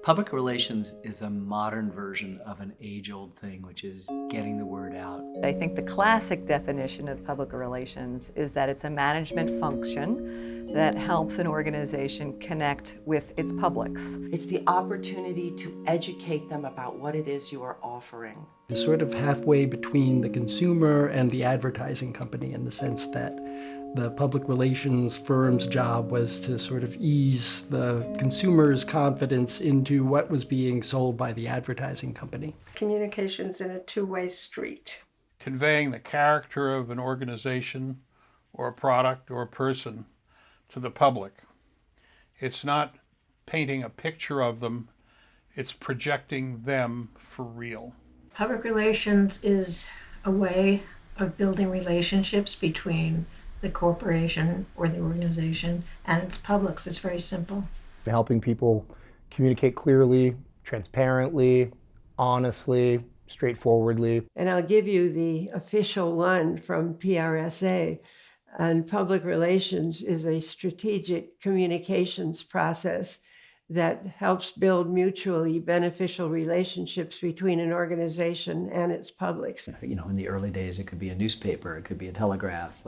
Public relations is a modern version of an age-old thing, which is getting the word out. I think the classic definition of public relations is that it's a management function that helps an organization connect with its publics. It's the opportunity to educate them about what it is you are offering. It's sort of halfway between the consumer and the advertising company in the sense that the public relations firm's job was to sort of ease the consumer's confidence into what was being sold by the advertising company. Communication's in a two-way street. Conveying the character of an organization or a product or a person to the public. It's not painting a picture of them, it's projecting them for real. Public relations is a way of building relationships between the corporation or the organization and its publics. It's very simple. Helping people communicate clearly, transparently, honestly, straightforwardly. And I'll give you the official one from PRSA. And public relations is a strategic communications process that helps build mutually beneficial relationships between an organization and its publics. You know, in the early days, it could be a newspaper, it could be a telegraph.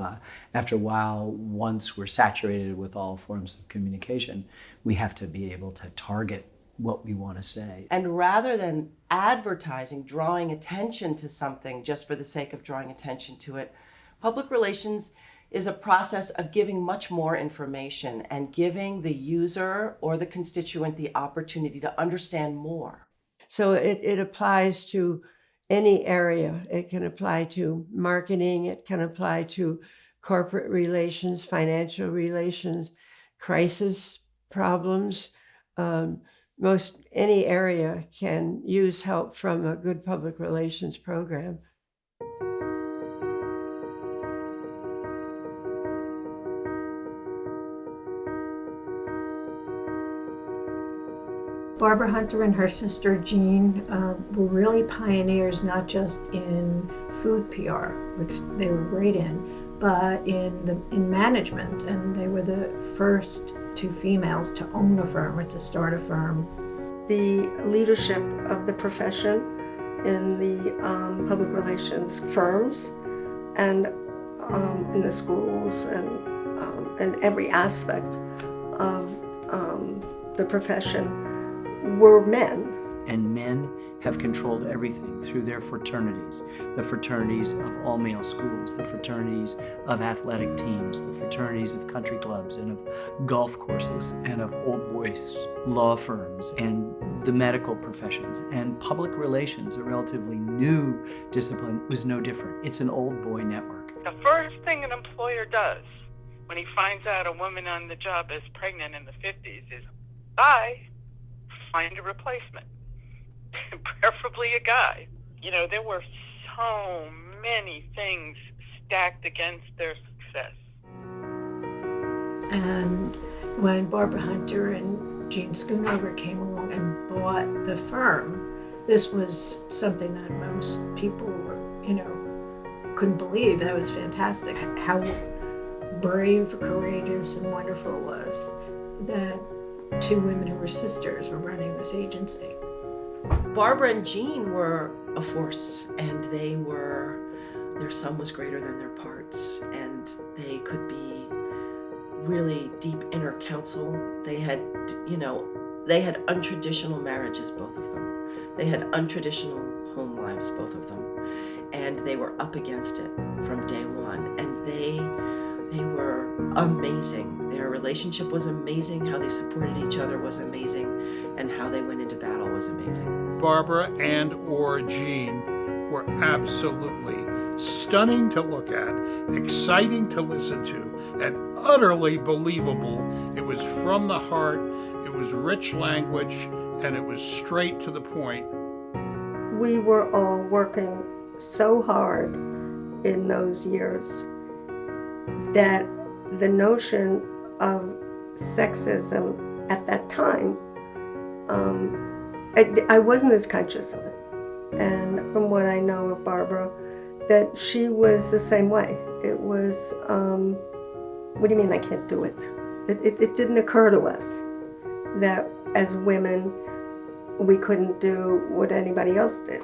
After a while, once we're saturated with all forms of communication, we have to be able to target what we want to say. And rather than advertising, drawing attention to something just for the sake of drawing attention to it, public relations is a process of giving much more information and giving the user or the constituent the opportunity to understand more. So it applies to any area. It can apply to marketing, it can apply to corporate relations, financial relations, crisis problems. Most any area can use help from a good public relations program. Barbara Hunter and her sister Jean were really pioneers, not just in food PR, which they were great in, but in management. And they were the first two females to own a firm or to start a firm. The leadership of the profession in the public relations firms and in the schools and every aspect of the profession were men. And men have controlled everything through their fraternities, the fraternities of all-male schools, the fraternities of athletic teams, the fraternities of country clubs and of golf courses and of old boys law firms and the medical professions. And public relations, a relatively new discipline, was no different. It's an old boy network. The first thing an employer does when he finds out a woman on the job is pregnant in the 50s is, bye. Find a replacement, preferably a guy. You know, there were so many things stacked against their success. And when Barbara Hunter and Jean Schoonover came along and bought the firm, this was something that most people were, couldn't believe. That was fantastic. How brave, courageous, and wonderful it was that two women who were sisters were running this agency. Barbara and Jean were a force, and their sum was greater than their parts, and they could be really deep inner counsel. They had untraditional marriages, both of them. They had untraditional home lives, both of them. And they were up against it from day one, and they were amazing. Their relationship was amazing. How they supported each other was amazing. And how they went into battle was amazing. Barbara and or Jean were absolutely stunning to look at, exciting to listen to, and utterly believable. It was from the heart, it was rich language, and it was straight to the point. We were all working so hard in those years that the notion of sexism at that time, I wasn't as conscious of it. And from what I know of Barbara, that she was the same way. It was, what do you mean I can't do it? It didn't occur to us that as women we couldn't do what anybody else did.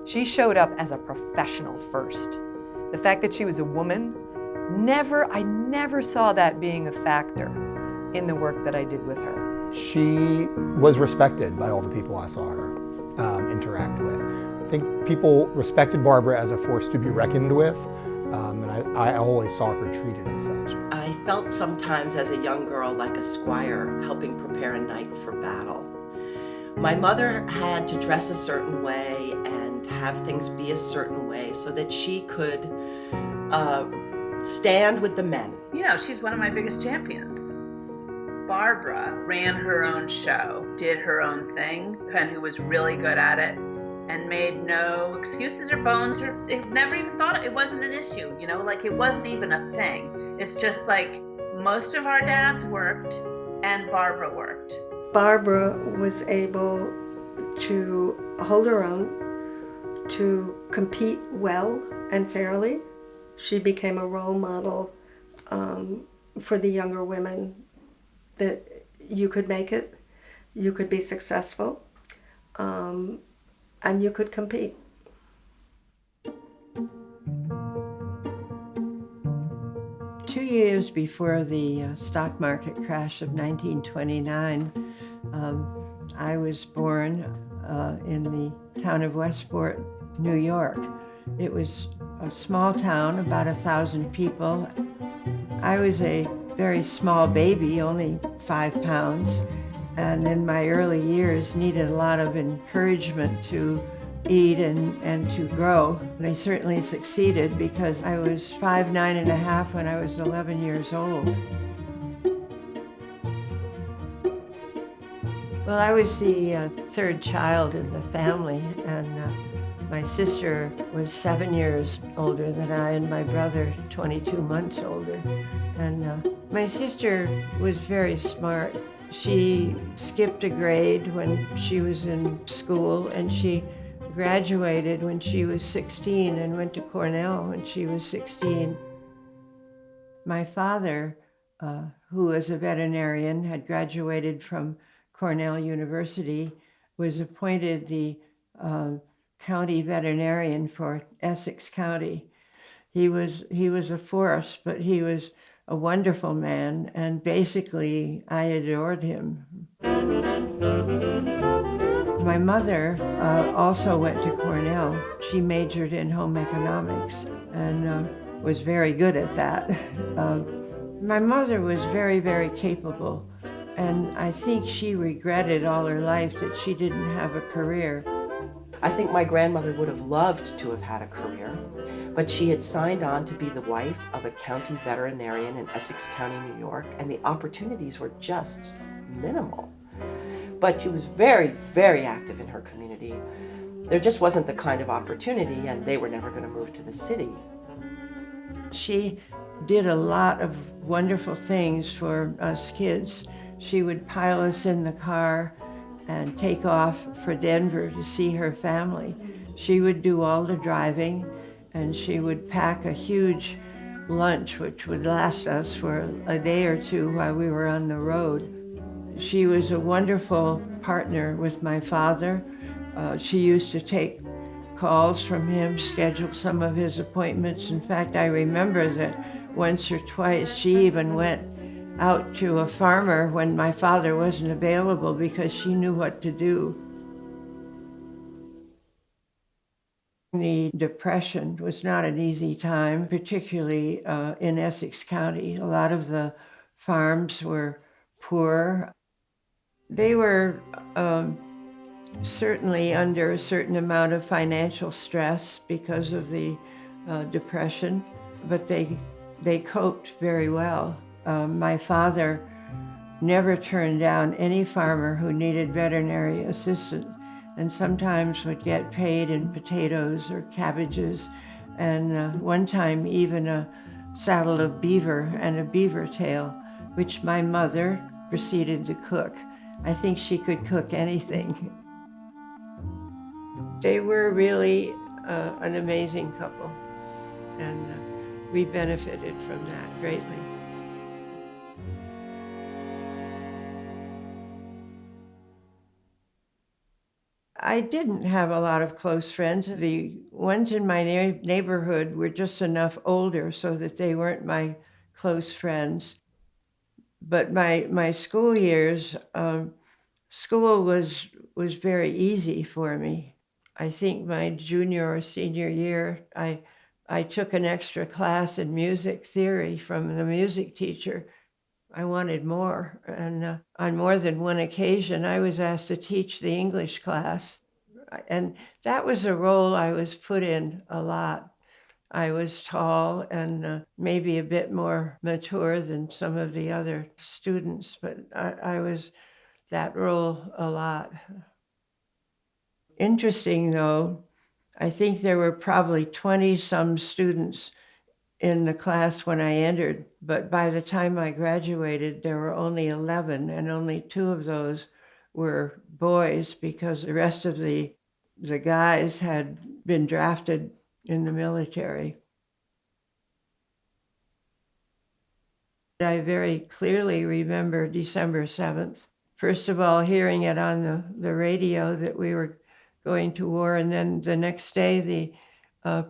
She showed up as a professional first. The fact that she was a woman, I never saw that being a factor in the work that I did with her. She was respected by all the people I saw her interact with. I think people respected Barbara as a force to be reckoned with, and I always saw her treated as such. I felt sometimes as a young girl like a squire helping prepare a knight for battle. My mother had to dress a certain way and have things be a certain way so that she could stand with the men. You know, she's one of my biggest champions. Barbara ran her own show, did her own thing, and who was really good at it, and made no excuses or bones, or never even thought it wasn't an issue, you know, like it wasn't even a thing. It's just like most of our dads worked and Barbara worked. Barbara was able to hold her own, to compete well and fairly. She became a role model for the younger women, that you could make it, you could be successful, and you could compete. Two years before the stock market crash of 1929, I was born in the town of Westport, New York. It was a small town, about 1,000 people. I was a very small baby, only 5 pounds, and in my early years needed a lot of encouragement to eat and to grow. And I certainly succeeded because I was 5'9.5" when I was 11 years old. Well, I was the third child in the family, and my sister was 7 years older than I, and my brother 22 months older. And my sister was very smart. She skipped a grade when she was in school, and she graduated when she was 16 and went to Cornell when she was 16. My father, who was a veterinarian, had graduated from Cornell University, was appointed the county veterinarian for Essex County. He was a force, but he was a wonderful man, and basically I adored him. My mother also went to Cornell. She majored in home economics and was very good at that. My mother was very, very capable, and I think she regretted all her life that she didn't have a career. I think my grandmother would have loved to have had a career, but she had signed on to be the wife of a county veterinarian in Essex County, New York, and the opportunities were just minimal. But she was very, very active in her community. There just wasn't the kind of opportunity, and they were never going to move to the city. She did a lot of wonderful things for us kids. She would pile us in the car and take off for Denver to see her family. She would do all the driving, and she would pack a huge lunch which would last us for a day or two while we were on the road. She was a wonderful partner with my father. She used to take calls from him, schedule some of his appointments. In fact, I remember that once or twice she even went out to a farmer when my father wasn't available because she knew what to do. The Depression was not an easy time, particularly in Essex County. A lot of the farms were poor. They were certainly under a certain amount of financial stress because of the Depression, but they coped very well. My father never turned down any farmer who needed veterinary assistance, and sometimes would get paid in potatoes or cabbages, and one time even a saddle of beaver and a beaver tail, which my mother proceeded to cook. I think she could cook anything. They were really an amazing couple, and we benefited from that greatly. I didn't have a lot of close friends. The ones in my neighborhood were just enough older so that they weren't my close friends. But my school years, school was very easy for me. I think my junior or senior year, I took an extra class in music theory from the music teacher. I wanted more, and on more than one occasion, I was asked to teach the English class, and that was a role I was put in a lot. I was tall and maybe a bit more mature than some of the other students, but I was that role a lot. Interesting though, I think there were probably 20 some students in the class when I entered, but by the time I graduated, there were only 11, and only 2 of those were boys because the rest of the guys had been drafted in the military. I very clearly remember December 7th. First of all, hearing it on the radio that we were going to war, and then the next day, the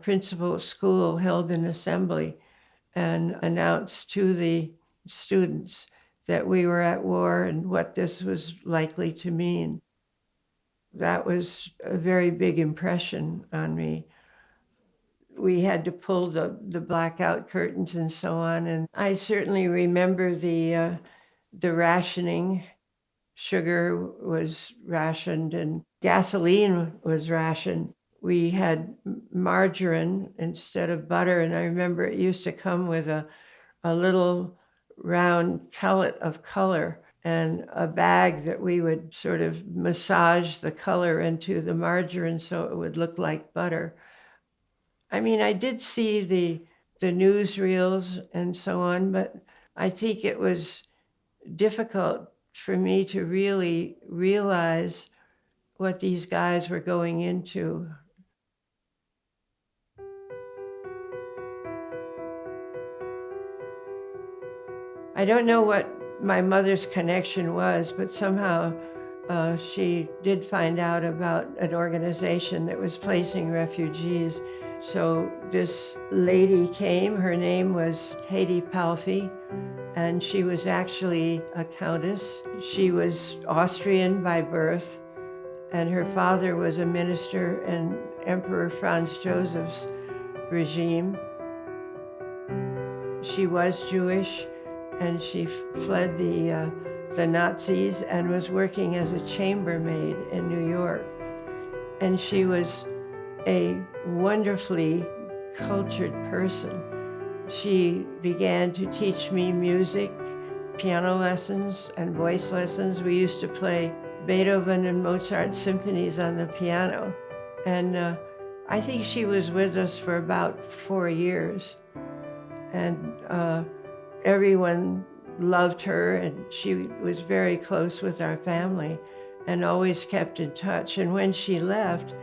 principal of school held an assembly and announced to the students that we were at war and what this was likely to mean. That was a very big impression on me. We had to pull the blackout curtains and so on, and I certainly remember the rationing. Sugar was rationed and gasoline was rationed. We had margarine instead of butter, and I remember it used to come with a little round pellet of color and a bag that we would sort of massage the color into the margarine so it would look like butter. I mean, I did see the newsreels and so on, but I think it was difficult for me to really realize what these guys were going into. I don't know what my mother's connection was, but somehow she did find out about an organization that was placing refugees. So this lady came, her name was Haiti Palfi, and she was actually a countess. She was Austrian by birth, and her father was a minister in Emperor Franz Joseph's regime. She was Jewish, and she fled the Nazis and was working as a chambermaid in New York. And she was a wonderfully cultured person. She began to teach me music, piano lessons, and voice lessons. We used to play Beethoven and Mozart symphonies on the piano. And I think she was with us for about 4 years. And everyone loved her, and she was very close with our family and always kept in touch. And when she left,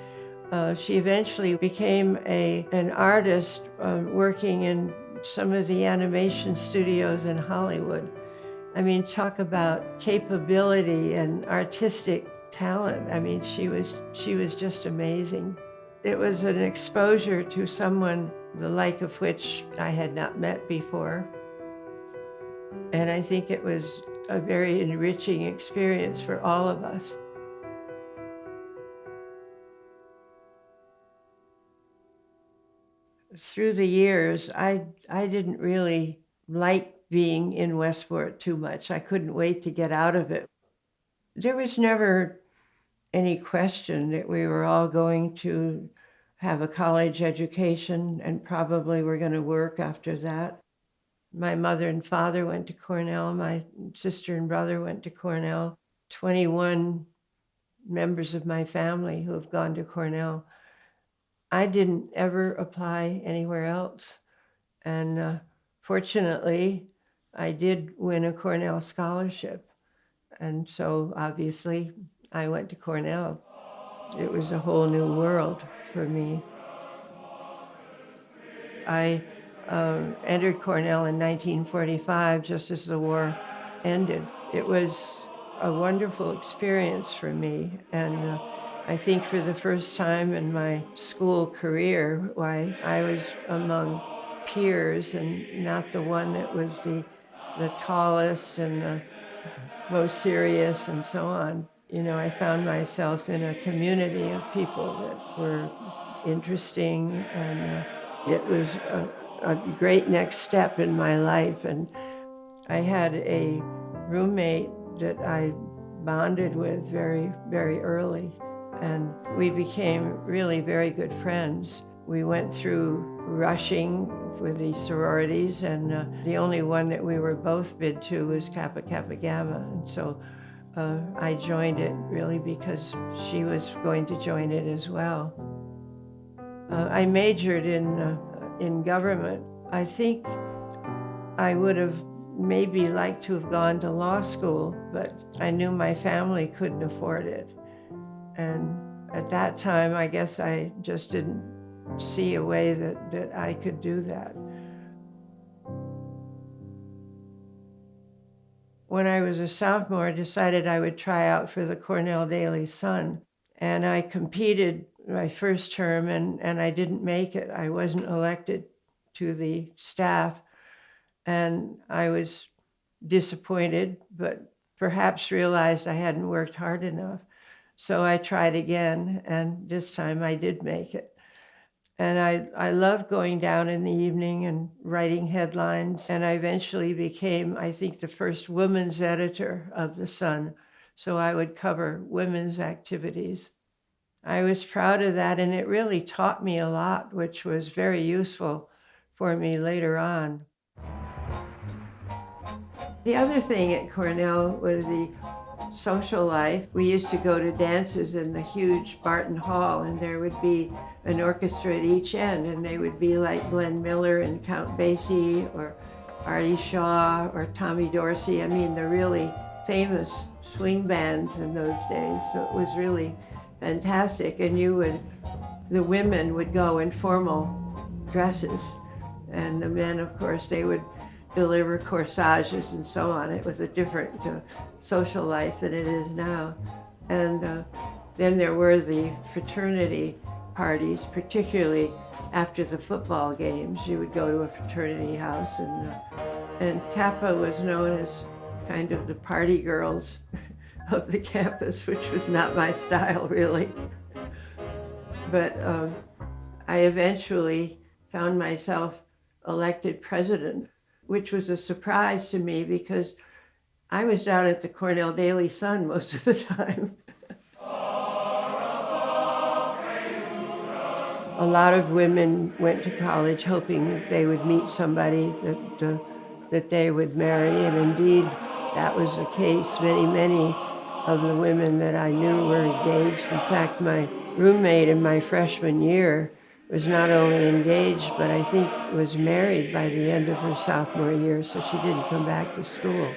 she eventually became an artist working in some of the animation studios in Hollywood. I mean, talk about capability and artistic talent. I mean, she was just amazing. It was an exposure to someone the like of which I had not met before. And I think it was a very enriching experience for all of us. Through the years, I didn't really like being in Westport too much. I couldn't wait to get out of it. There was never any question that we were all going to have a college education and probably were going to work after that. My mother and father went to Cornell. My sister and brother went to Cornell. 21 members of my family who have gone to Cornell. I didn't ever apply anywhere else. And fortunately, I did win a Cornell scholarship. And so obviously, I went to Cornell. It was a whole new world for me. I entered Cornell in 1945, just as the war ended. It was a wonderful experience for me, and I think for the first time in my school career, why I was among peers and not the one that was the tallest and the most serious and so on. You know, I found myself in a community of people that were interesting, and it was a great next step in my life. And I had a roommate that I bonded with very, very early, and we became really very good friends. We went through rushing with these sororities, and the only one that we were both bid to was Kappa Kappa Gamma. And so I joined it really because she was going to join it as well. I majored in government. I think I would have maybe liked to have gone to law school, but I knew my family couldn't afford it. And at that time, I guess I just didn't see a way that I could do that. When I was a sophomore, I decided I would try out for the Cornell Daily Sun. And I competed my first term, and I didn't make it. I wasn't elected to the staff. And I was disappointed, but perhaps realized I hadn't worked hard enough. So I tried again, and this time I did make it. And I loved going down in the evening and writing headlines. And I eventually became, I think, the first women's editor of the Sun. So I would cover women's activities. I was proud of that, and it really taught me a lot, which was very useful for me later on. The other thing at Cornell was the social life. We used to go to dances in the huge Barton Hall, and there would be an orchestra at each end, and they would be like Glenn Miller and Count Basie or Artie Shaw or Tommy Dorsey. I mean, the really famous swing bands in those days. So it was really fantastic. And the women would go in formal dresses, and the men, of course, they would deliver corsages and so on. It was a different social life than it is now. And then there were the fraternity parties, particularly after the football games. You would go to a fraternity house, and Kappa was known as kind of the party girls of the campus, which was not my style really. But I eventually found myself elected president, which was a surprise to me because I was down at the Cornell Daily Sun most of the time. A lot of women went to college hoping they would meet somebody that they would marry, and indeed that was the case. Many of the women that I knew were engaged. In fact, my roommate in my freshman year was not only engaged, but I think was married by the end of her sophomore year, so she didn't come back to school.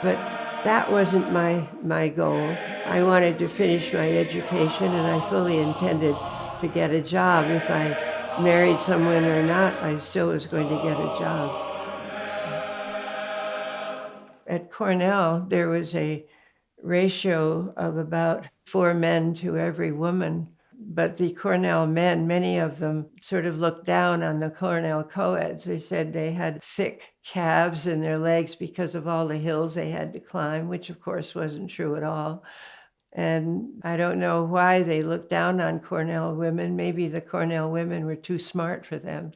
But that wasn't my goal. I wanted to finish my education, and I fully intended to get a job. If I married someone or not, I still was going to get a job. At Cornell, there was a ratio of about 4 men to every woman. But the Cornell men, many of them sort of looked down on the Cornell co-eds. They said they had thick calves in their legs because of all the hills they had to climb, which of course wasn't true at all. And I don't know why they looked down on Cornell women. Maybe the Cornell women were too smart for them.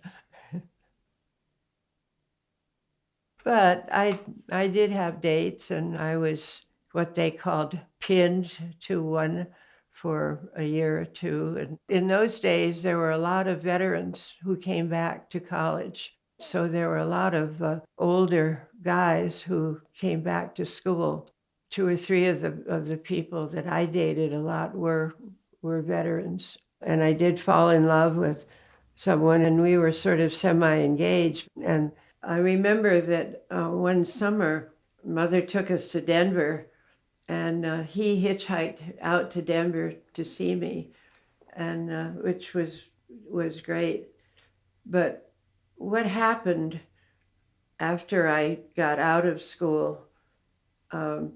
But I did have dates, and I was what they called pinned to one for a year or two. And in those days, there were a lot of veterans who came back to college. So there were a lot of older guys who came back to school. 2 or 3 of the people that I dated a lot were veterans. And I did fall in love with someone, and we were sort of semi-engaged. And I remember that one summer, Mother took us to Denver, and he hitchhiked out to Denver to see me, and which was great. But what happened after I got out of school, I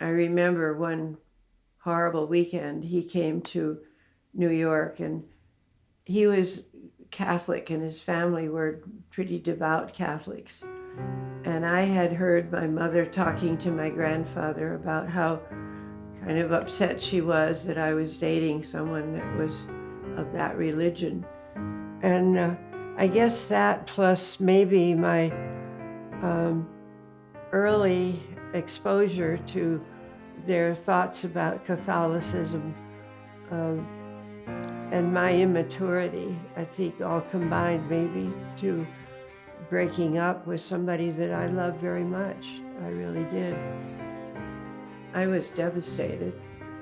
remember one horrible weekend, he came to New York, and he was Catholic and his family were pretty devout Catholics. And I had heard my mother talking to my grandfather about how kind of upset she was that I was dating someone that was of that religion. And I guess that plus maybe my early exposure to their thoughts about Catholicism and my immaturity, I think all combined maybe to breaking up with somebody that I loved very much. I really did. I was devastated.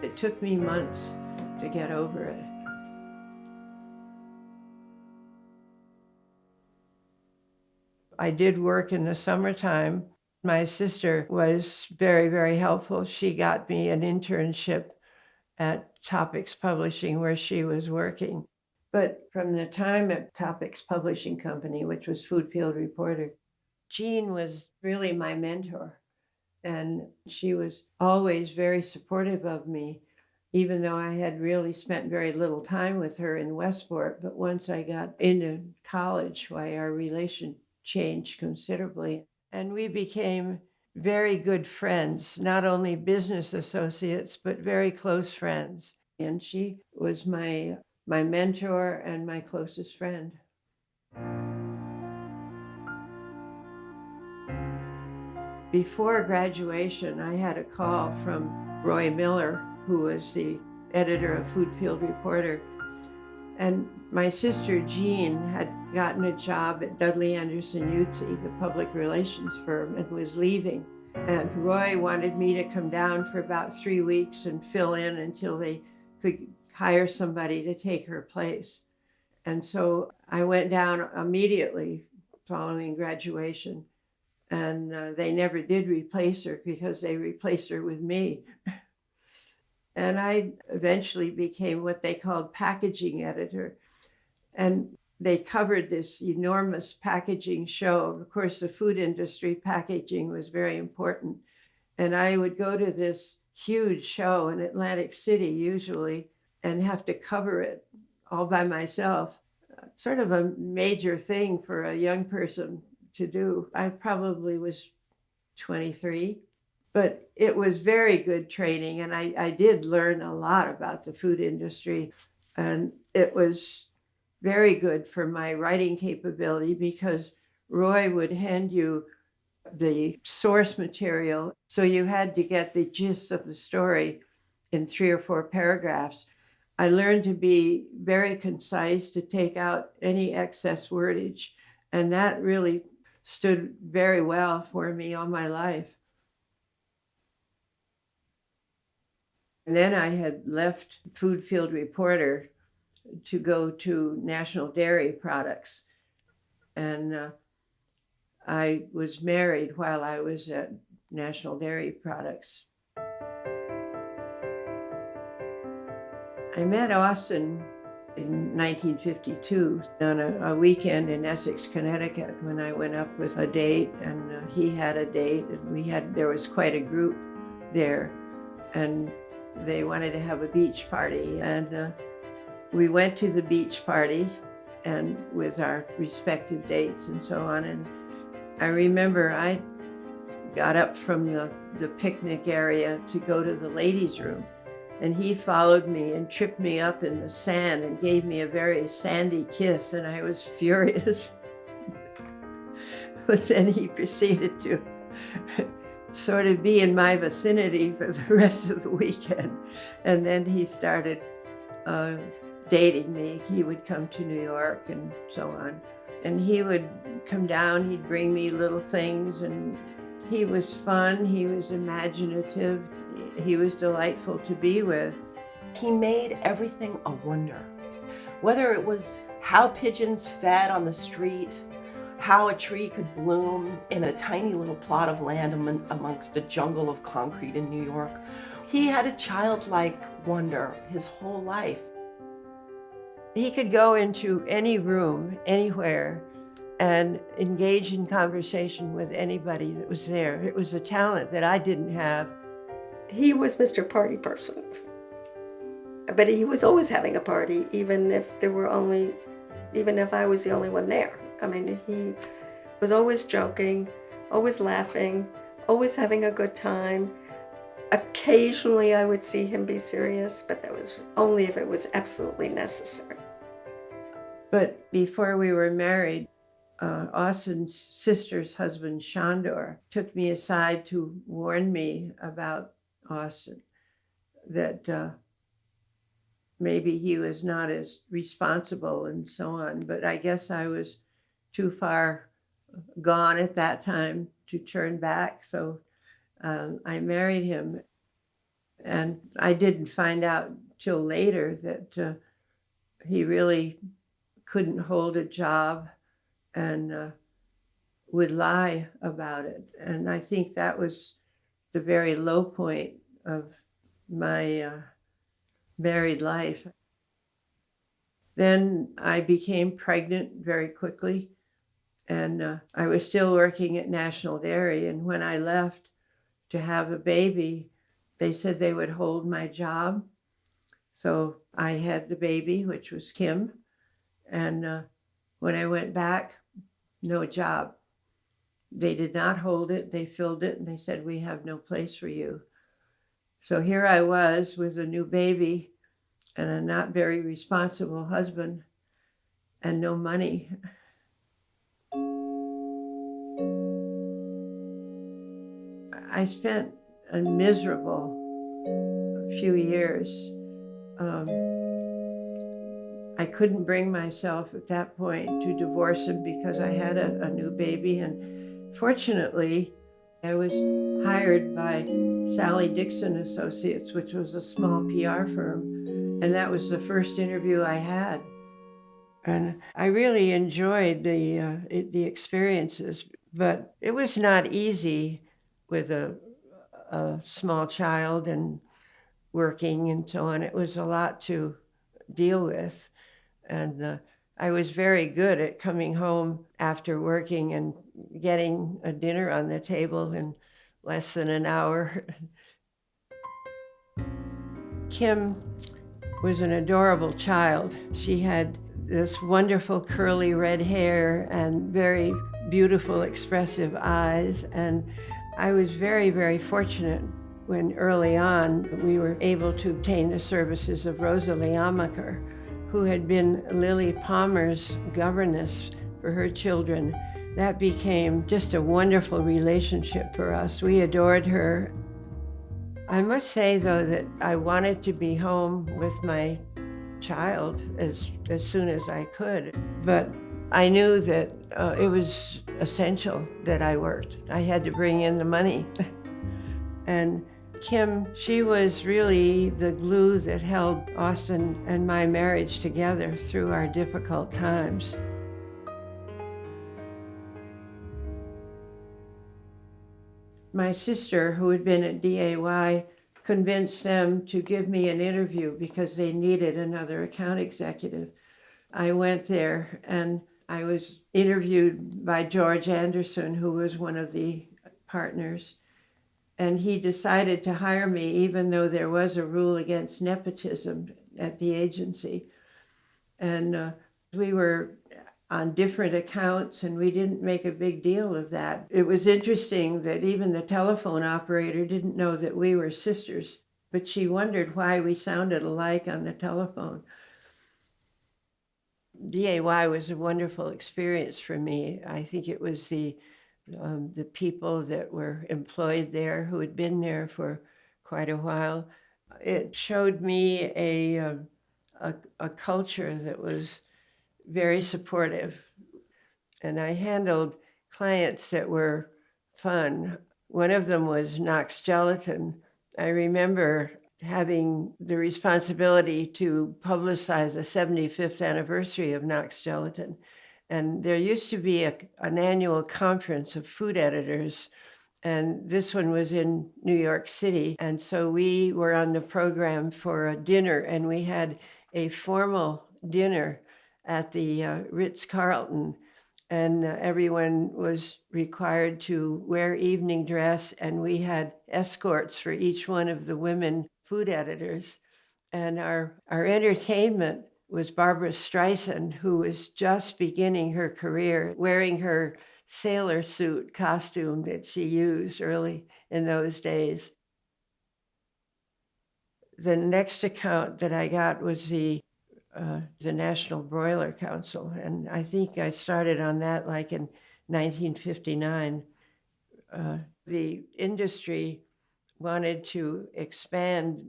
It took me months to get over it. I did work in the summertime. My sister was very, very helpful. She got me an internship at Topics Publishing where she was working. But from the time at Topics Publishing Company, which was Food Field Reporter, Jean was really my mentor. And she was always very supportive of me, even though I had really spent very little time with her in Westport. But once I got into college, why our relation changed considerably. And we became very good friends, not only business associates, but very close friends. And she was my mentor and my closest friend. Before graduation, I had a call from Roy Miller, who was the editor of Food Field Reporter. And my sister Jean had gotten a job at Dudley Anderson Utze, the public relations firm, and was leaving. And Roy wanted me to come down for about 3 weeks and fill in until they could hire somebody to take her place. And so I went down immediately following graduation. And they never did replace her because they replaced her with me. And I eventually became what they called packaging editor. And they covered this enormous packaging show. Of course, the food industry packaging was very important. And I would go to this huge show in Atlantic City usually and have to cover it all by myself. Sort of a major thing for a young person to do. I probably was 23. But it was very good training, and I did learn a lot about the food industry, and it was very good for my writing capability because Roy would hand you the source material, so you had to get the gist of the story in 3 or 4 paragraphs. I learned to be very concise, to take out any excess wordage, and that really stood very well for me all my life. And then I had left Food Field Reporter to go to National Dairy Products. And I was married while I was at National Dairy Products. I met Austin in 1952 on a weekend in Essex, Connecticut, when I went up with a date, and he had a date, and there was quite a group there. And they wanted to have a beach party, and we went to the beach party and with our respective dates and so on. And I remember I got up from the picnic area to go to the ladies' room, and he followed me and tripped me up in the sand and gave me a very sandy kiss, and I was furious. But then he proceeded to sort of be in my vicinity for the rest of the weekend. And then he started dating me. He would come to New York and so on. And he would come down, he'd bring me little things, and he was fun, he was imaginative, he was delightful to be with. He made everything a wonder. Whether it was how pigeons fed on the street, how a tree could bloom in a tiny little plot of land amongst a jungle of concrete in New York. He had a childlike wonder his whole life. He could go into any room, anywhere, and engage in conversation with anybody that was there. It was a talent that I didn't have. He was Mr. Party Person. But he was always having a party, even if I was the only one there. I mean, he was always joking, always laughing, always having a good time. Occasionally I would see him be serious, but that was only if it was absolutely necessary. But before we were married, Austin's sister's husband, Shandor, took me aside to warn me about Austin, that maybe he was not as responsible and so on. But I guess I was too far gone at that time to turn back. So I married him. And I didn't find out till later that he really couldn't hold a job and would lie about it. And I think that was the very low point of my married life. Then I became pregnant very quickly, and I was still working at National Dairy. And when I left to have a baby, they said they would hold my job. So I had the baby, which was Kim. And when I went back, no job. They did not hold it. They filled it, and they said, we have no place for you. So here I was with a new baby and a not very responsible husband and no money. I spent a miserable few years. I couldn't bring myself at that point to divorce him because I had a new baby. And fortunately, I was hired by Sally Dixon Associates, which was a small PR firm. And that was the first interview I had. And I really enjoyed the experiences, but it was not easy with a small child and working and so on. It was a lot to deal with. And I was very good at coming home after working and getting a dinner on the table in less than an hour. Kim was an adorable child. She had this wonderful curly red hair and very beautiful, expressive eyes. And I was very, very fortunate when early on we were able to obtain the services of Rosalie Amaker, who had been Lily Palmer's governess for her children. That became just a wonderful relationship for us. We adored her. I must say, though, that I wanted to be home with my child as soon as I could, but I knew that it was essential that I worked. I had to bring in the money. And Kim, she was really the glue that held Austin and my marriage together through our difficult times. My sister, who had been at DAY, convinced them to give me an interview because they needed another account executive. I went there and I was interviewed by George Anderson, who was one of the partners. And he decided to hire me, even though there was a rule against nepotism at the agency. And we were on different accounts, and we didn't make a big deal of that. It was interesting that even the telephone operator didn't know that we were sisters, but she wondered why we sounded alike on the telephone. DAY was a wonderful experience for me. I think it was the people that were employed there who had been there for quite a while. It showed me a culture that was very supportive. And I handled clients that were fun. One of them was Knox Gelatin. I remember having the responsibility to publicize the 75th anniversary of Knox Gelatin. And there used to be an annual conference of food editors, and this one was in New York City. And so we were on the program for a dinner, and we had a formal dinner at the Ritz-Carlton, and everyone was required to wear evening dress, and we had escorts for each one of the women food editors. And our entertainment was Barbara Streisand, who was just beginning her career, wearing her sailor suit costume that she used early in those days. The next account that I got was the National Broiler Council, and I think I started on that like in 1959. The industry wanted to expand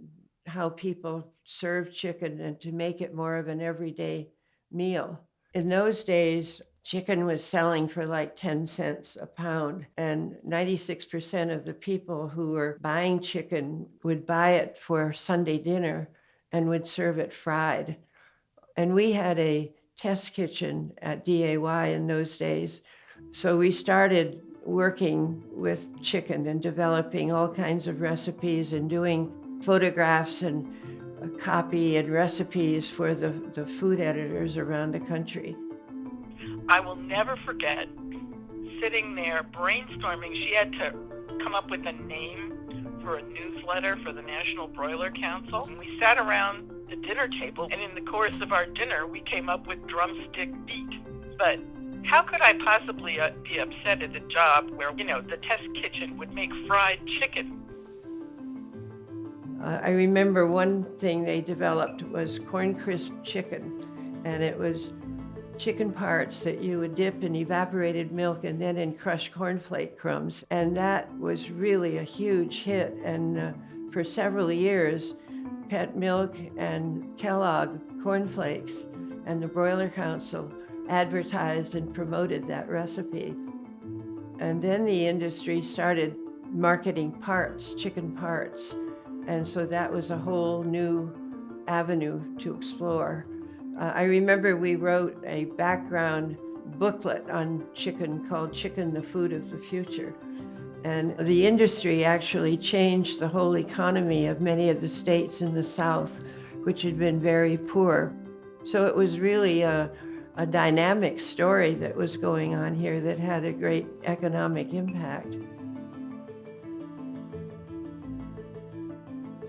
how people serve chicken and to make it more of an everyday meal. In those days, chicken was selling for like 10 cents a pound, and 96% of the people who were buying chicken would buy it for Sunday dinner and would serve it fried. And we had a test kitchen at DAY in those days. So we started working with chicken and developing all kinds of recipes and doing photographs and copy and recipes for the food editors around the country. I will never forget sitting there brainstorming. She had to come up with a name for a newsletter for the National Broiler Council. And we sat around the dinner table, and in the course of our dinner, we came up with drumstick beat. But how could I possibly be upset at a job where, the test kitchen would make fried chicken? I remember one thing they developed was corn crisp chicken, and it was chicken parts that you would dip in evaporated milk and then in crushed cornflake crumbs. And that was really a huge hit. And for several years, Pet Milk and Kellogg cornflakes and the Broiler Council advertised and promoted that recipe. And then the industry started marketing parts, chicken parts. And so that was a whole new avenue to explore. I remember we wrote a background booklet on chicken called Chicken, the Food of the Future. And the industry actually changed the whole economy of many of the states in the South, which had been very poor. So it was really a dynamic story that was going on here that had a great economic impact.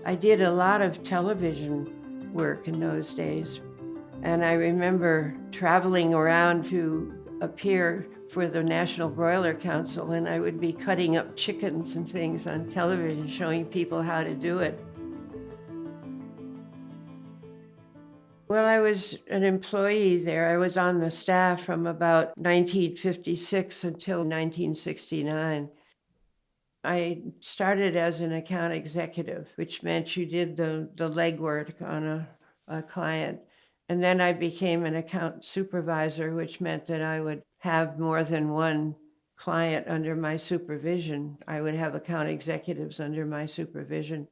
I did a lot of television work in those days. And I remember traveling around to appear for the National Broiler Council, and I would be cutting up chickens and things on television, showing people how to do it. Well, I was an employee there. I was on the staff from about 1956 until 1969. I started as an account executive, which meant you did the legwork on a client. And then I became an account supervisor, which meant that I would have more than one client under my supervision. I would have account executives under my supervision.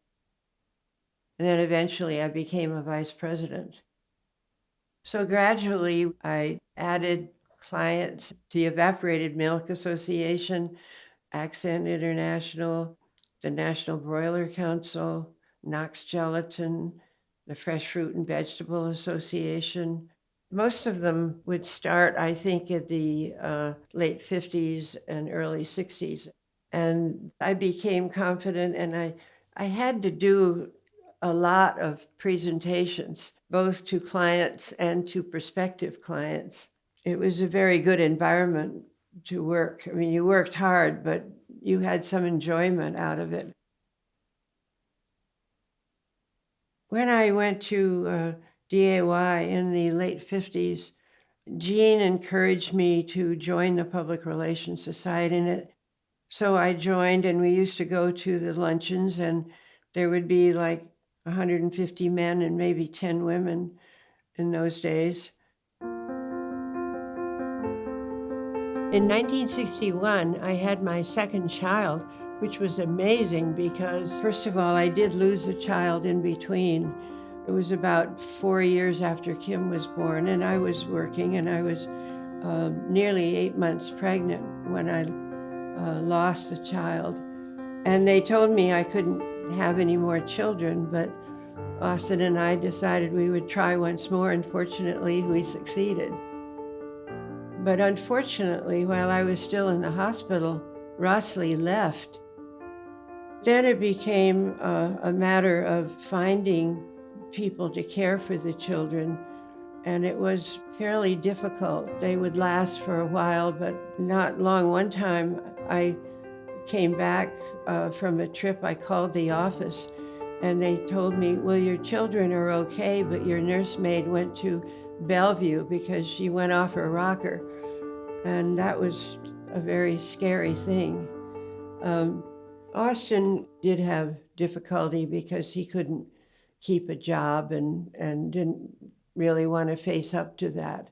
And then eventually I became a vice president. So gradually I added clients to the Evaporated Milk Association, Accent International, the National Broiler Council, Knox Gelatin, the Fresh Fruit and Vegetable Association. Most of them would start, I think, at the late 50s and early 60s. And I became confident, and I had to do a lot of presentations, both to clients and to prospective clients. It was a very good environment to work. I mean, you worked hard, but you had some enjoyment out of it. When I went to DAY in the late 50s, Jean encouraged me to join the Public Relations Society. So I joined, and we used to go to the luncheons, and there would be like 150 men and maybe 10 women in those days. In 1961, I had my second child, which was amazing because, first of all, I did lose a child in between. It was about 4 years after Kim was born, and I was working, and I was nearly 8 months pregnant when I lost the child. And they told me I couldn't have any more children, but Austin and I decided we would try once more, and fortunately, we succeeded. But unfortunately, while I was still in the hospital, Rossley left. Then it became a matter of finding people to care for the children, and it was fairly difficult. They would last for a while, but not long. One time I came back from a trip. I called the office and they told me, well, your children are okay, but your nursemaid went to Bellevue because she went off her rocker. And that was a very scary thing. Austin did have difficulty because he couldn't keep a job and didn't really want to face up to that.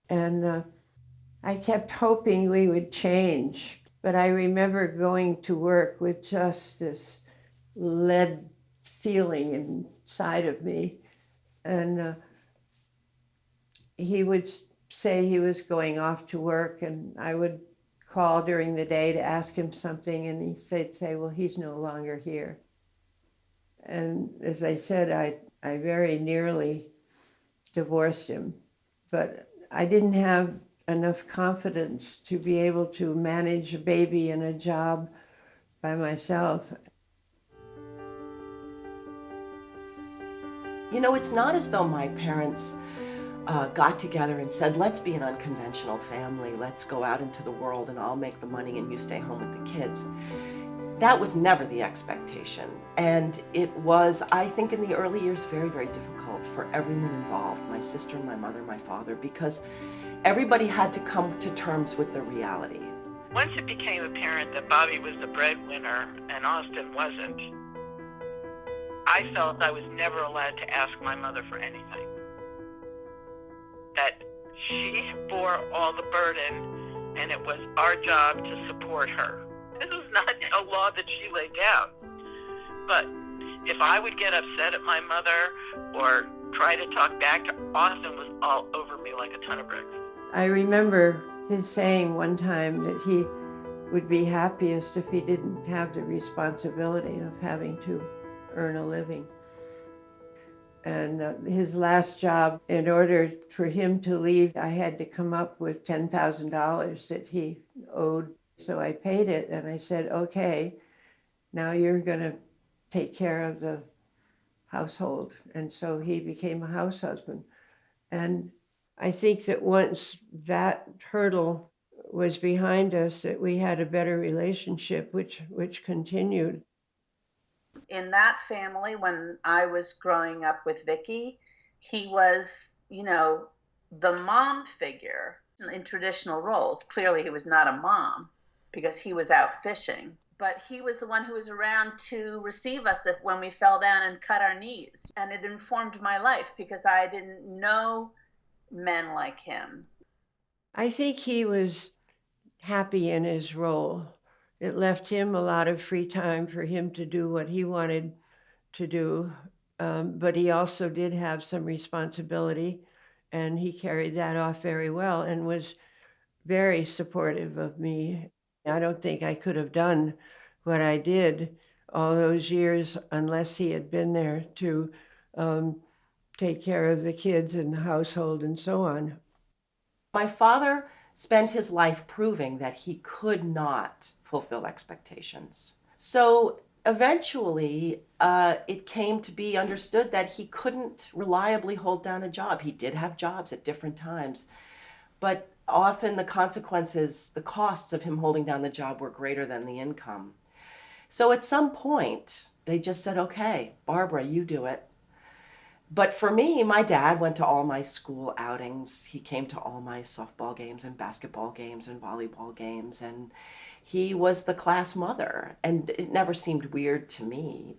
And I kept hoping we would change, but I remember going to work with just this lead feeling inside of me. And he would say he was going off to work, and I would call during the day to ask him something, and he'd say, well, he's no longer here. And as I said, I very nearly divorced him, but I didn't have enough confidence to be able to manage a baby and a job by myself. You know, it's not as though my parents got together and said, let's be an unconventional family, let's go out into the world and I'll make the money and you stay home with the kids. That was never the expectation. And it was, I think in the early years, very, very difficult for everyone involved, my sister, my mother, my father, because everybody had to come to terms with the reality. Once it became apparent that Bobby was the breadwinner and Austin wasn't, I felt I was never allowed to ask my mother for anything. That she bore all the burden and it was our job to support her. This was not a law that she laid down. But if I would get upset at my mother or try to talk back to Austin, was all over me like a ton of bricks. I remember his saying one time that he would be happiest if he didn't have the responsibility of having to earn a living. And his last job, in order for him to leave, I had to come up with $10,000 that he owed. So I paid it and I said, okay, now you're going to take care of the household. And so he became a house husband. And I think that once that hurdle was behind us, that we had a better relationship, which continued. In that family, when I was growing up with Vicky, he was, you know, the mom figure in traditional roles. Clearly, he was not a mom because he was out fishing, but he was the one who was around to receive us when we fell down and cut our knees. And it informed my life because I didn't know men like him. I think he was happy in his role. It left him a lot of free time for him to do what he wanted to do, but he also did have some responsibility, and he carried that off very well and was very supportive of me. I don't think I could have done what I did all those years unless he had been there to take care of the kids and the household and so on. My father spent his life proving that he could not fulfill expectations. So eventually, it came to be understood that he couldn't reliably hold down a job. He did have jobs at different times, but often the consequences, the costs of him holding down the job were greater than the income. So at some point, they just said, okay, Barbara, you do it. But for me, my dad went to all my school outings. He came to all my softball games and basketball games and volleyball games. And he was the class mother. And it never seemed weird to me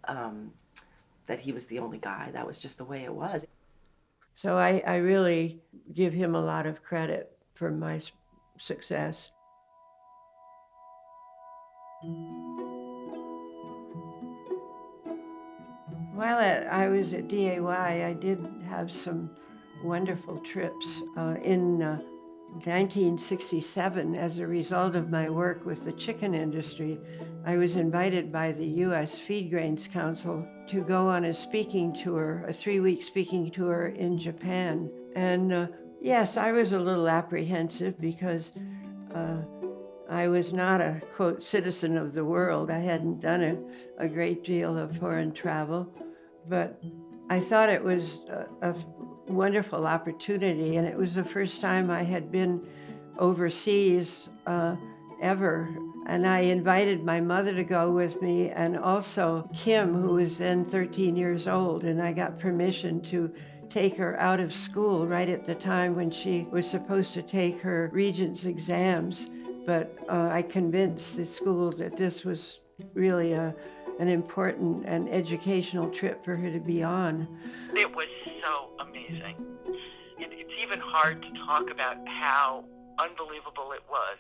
that he was the only guy. That was just the way it was. So I really give him a lot of credit for my success. While I was at DAY, I did have some wonderful trips. In 1967, as a result of my work with the chicken industry, I was invited by the U.S. Feed Grains Council to go on a speaking tour, a 3-week speaking tour in Japan. And yes, I was a little apprehensive because I was not a, quote, citizen of the world. I hadn't done a great deal of foreign travel. But I thought it was a wonderful opportunity, and it was the first time I had been overseas ever. And I invited my mother to go with me, and also Kim, who was then 13 years old, and I got permission to take her out of school right at the time when she was supposed to take her regents exams. But I convinced the school that this was really an important and educational trip for her to be on. It was so amazing. It's even hard to talk about how unbelievable it was.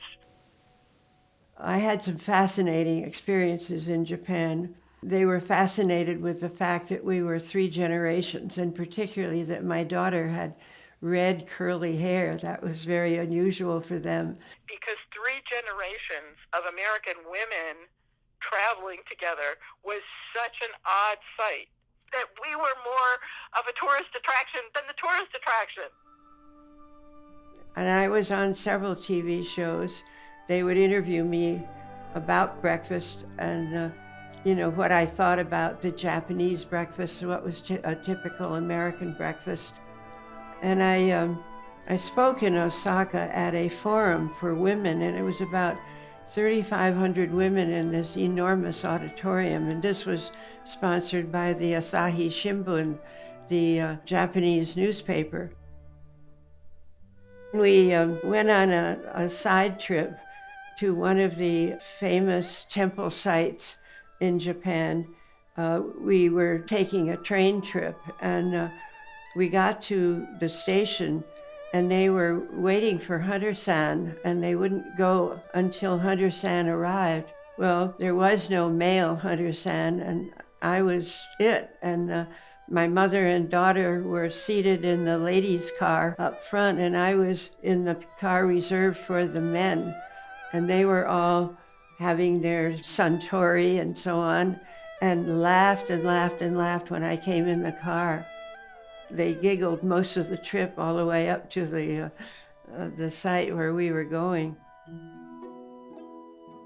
I had some fascinating experiences in Japan. They were fascinated with the fact that we were 3 generations, and particularly that my daughter had red curly hair. That was very unusual for them. Because 3 generations of American women traveling together was such an odd sight that we were more of a tourist attraction than the tourist attraction. And I was on several TV shows. They would interview me about breakfast and, what I thought about the Japanese breakfast, what was a typical American breakfast. And I spoke in Osaka at a forum for women, and it was about 3,500 women in this enormous auditorium. And this was sponsored by the Asahi Shimbun, the Japanese newspaper. We went on a side trip to one of the famous temple sites in Japan. We were taking a train trip, and we got to the station, and they were waiting for Hunter-san, and they wouldn't go until Hunter-san arrived. Well, there was no male Hunter-san, and I was it. And my mother and daughter were seated in the ladies' car up front, and I was in the car reserved for the men. And they were all having their suntory and so on, and laughed and laughed and laughed when I came in the car. They giggled most of the trip all the way up to the site where we were going.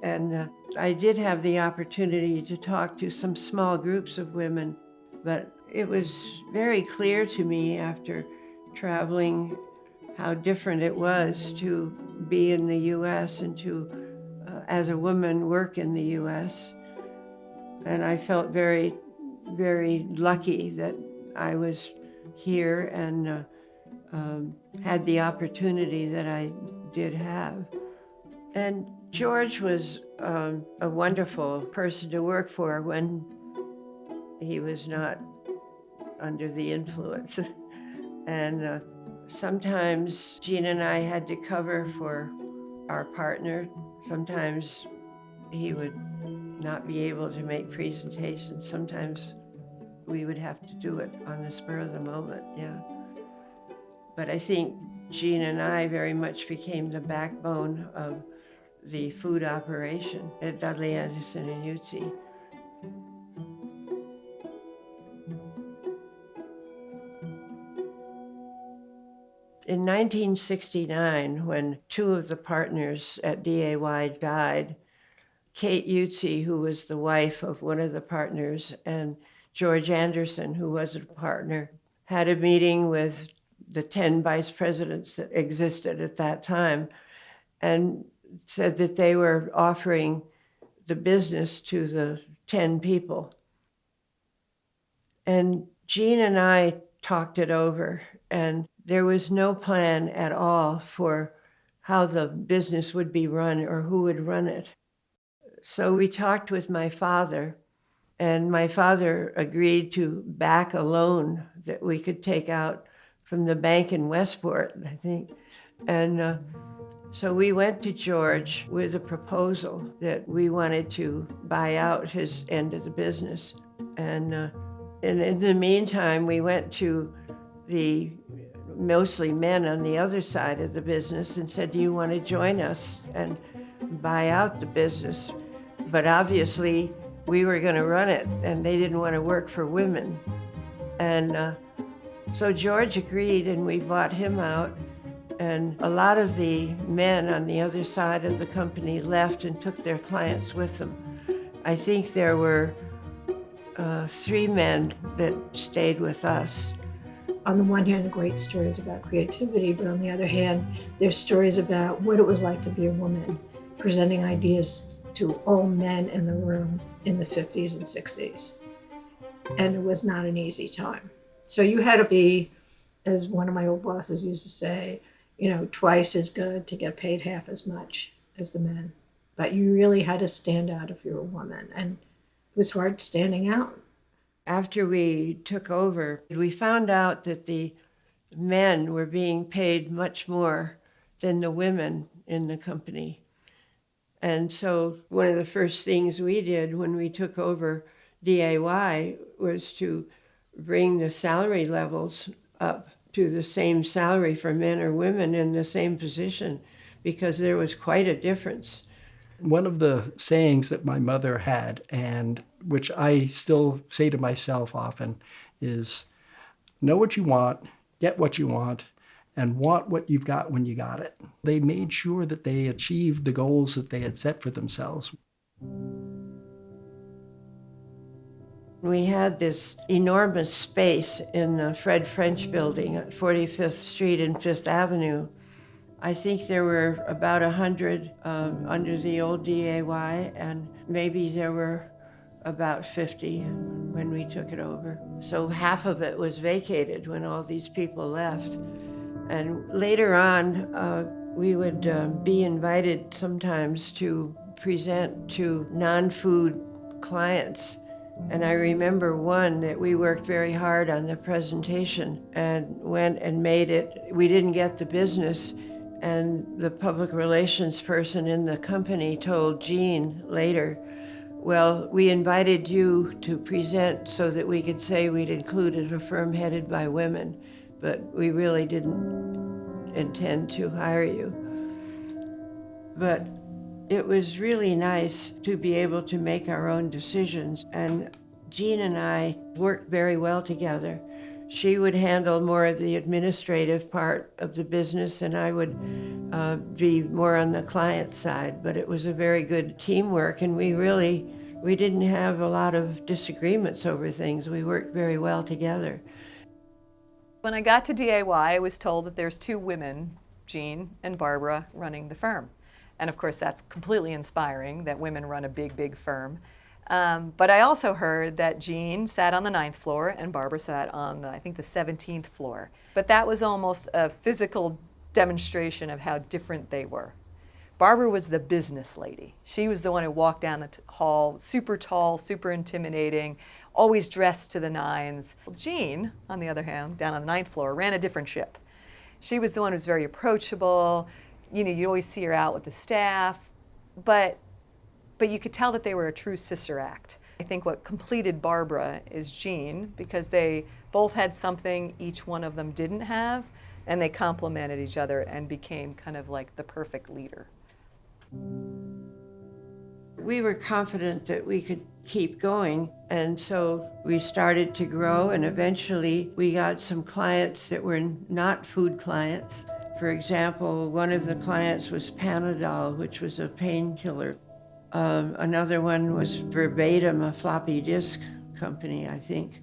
And I did have the opportunity to talk to some small groups of women, but it was very clear to me after traveling how different it was to be in the U.S. and to, as a woman, work in the U.S. And I felt very, very lucky that I was here and had the opportunity that I did have. And George was a wonderful person to work for when he was not under the influence. And sometimes Gene and I had to cover for our partner. Sometimes he would not be able to make presentations. Sometimes we would have to do it on the spur of the moment, yeah. But I think Gene and I very much became the backbone of the food operation at Dudley Anderson and Utsi. In 1969, when 2 of the partners at DAY died, Kate Utsi, who was the wife of one of the partners, and George Anderson, who was a partner, had a meeting with the 10 vice presidents that existed at that time and said that they were offering the business to the 10 people. And Gene and I talked it over, and there was no plan at all for how the business would be run or who would run it. So we talked with my father, and my father agreed to back a loan that we could take out from the bank in Westport, I think. And so we went to George with a proposal that we wanted to buy out his end of the business. And in the meantime, we went to the mostly men on the other side of the business and said, do you want to join us and buy out the business? But obviously, we were going to run it, and they didn't want to work for women. And so George agreed, and we bought him out. And a lot of the men on the other side of the company left and took their clients with them. I think there were three men that stayed with us. On the one hand, great stories about creativity, but on the other hand, there's stories about what it was like to be a woman, presenting ideas to all men in the room in the 50s and 60s. And it was not an easy time. So you had to be, as one of my old bosses used to say, twice as good to get paid half as much as the men. But you really had to stand out if you were a woman, and it was hard standing out. After we took over, we found out that the men were being paid much more than the women in the company. And so one of the first things we did when we took over DAY was to bring the salary levels up to the same salary for men or women in the same position, because there was quite a difference. One of the sayings that my mother had, and which I still say to myself often, is know what you want, get what you want, and want what you've got when you got it. They made sure that they achieved the goals that they had set for themselves. We had this enormous space in the Fred French building at 45th Street and 5th Avenue. I think there were about 100 under the old DAY, and maybe there were about 50 when we took it over. So half of it was vacated when all these people left. And later on, we would be invited sometimes to present to non-food clients. And I remember one that we worked very hard on the presentation and went and made it. We didn't get the business, and the public relations person in the company told Jean later, well, we invited you to present so that we could say we'd included a firm headed by women, but we really didn't intend to hire you. But it was really nice to be able to make our own decisions, and Jean and I worked very well together. She would handle more of the administrative part of the business, and I would be more on the client side, but it was a very good teamwork, and we didn't have a lot of disagreements over things. We worked very well together. When I got to DAY, I was told that there's two women, Jean and Barbara, running the firm. And of course, that's completely inspiring that women run a big, big firm. But I also heard that Jean sat on the 9th floor and Barbara sat on, I think, the 17th floor. But that was almost a physical demonstration of how different they were. Barbara was the business lady. She was the one who walked down the hall, super tall, super intimidating, always dressed to the nines. Jean, on the other hand, down on the 9th floor, ran a different ship. She was the one who was very approachable. You always see her out with the staff, but you could tell that they were a true sister act. I think what completed Barbara is Jean, because they both had something each one of them didn't have, and they complemented each other and became kind of like the perfect leader. We were confident that we could keep going, and so we started to grow, and eventually we got some clients that were not food clients. For example, one of the clients was Panadol, which was a painkiller. Another one was Verbatim, a floppy disk company, I think,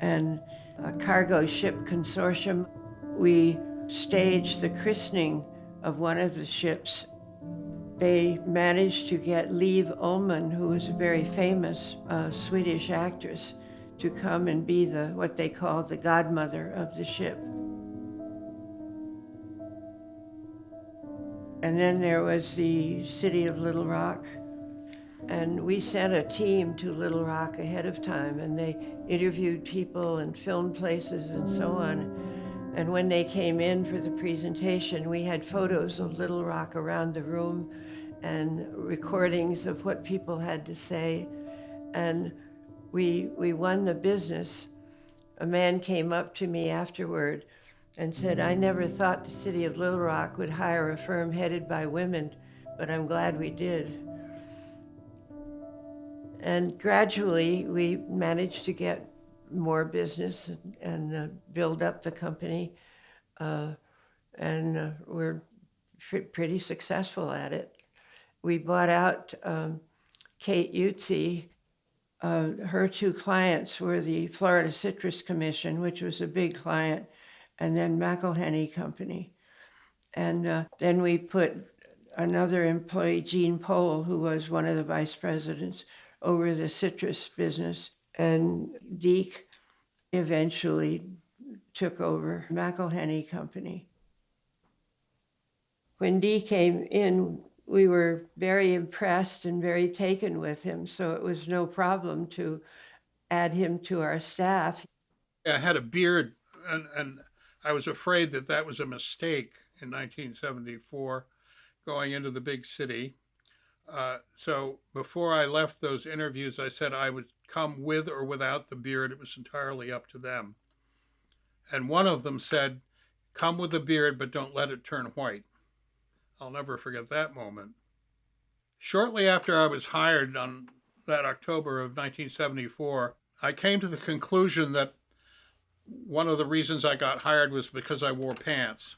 and a cargo ship consortium. We staged the christening of one of the ships. They managed to get Liv Ullmann, who was a very famous Swedish actress, to come and be what they call the godmother of the ship. And then there was the city of Little Rock. And we sent a team to Little Rock ahead of time, and they interviewed people and filmed places and so on. And when they came in for the presentation, we had photos of Little Rock around the room and recordings of what people had to say. And we won the business. A man came up to me afterward and said, I never thought the city of Little Rock would hire a firm headed by women, but I'm glad we did. And gradually, we managed to get more business and build up the company. And we're pretty successful at it. We bought out Kate Utze. Her two clients were the Florida Citrus Commission, which was a big client, and then McElhenney Company. And then we put another employee, Gene Pohl, who was one of the vice presidents, over the citrus business. And Deke eventually took over McElhenney Company. When Deke came in, we were very impressed and very taken with him, so it was no problem to add him to our staff. I had a beard, and I was afraid that that was a mistake in 1974, going into the big city. So before I left those interviews, I said I would come with or without the beard. It was entirely up to them. And one of them said, "Come with the beard, but don't let it turn white." I'll never forget that moment. Shortly after I was hired on that October of 1974, I came to the conclusion that one of the reasons I got hired was because I wore pants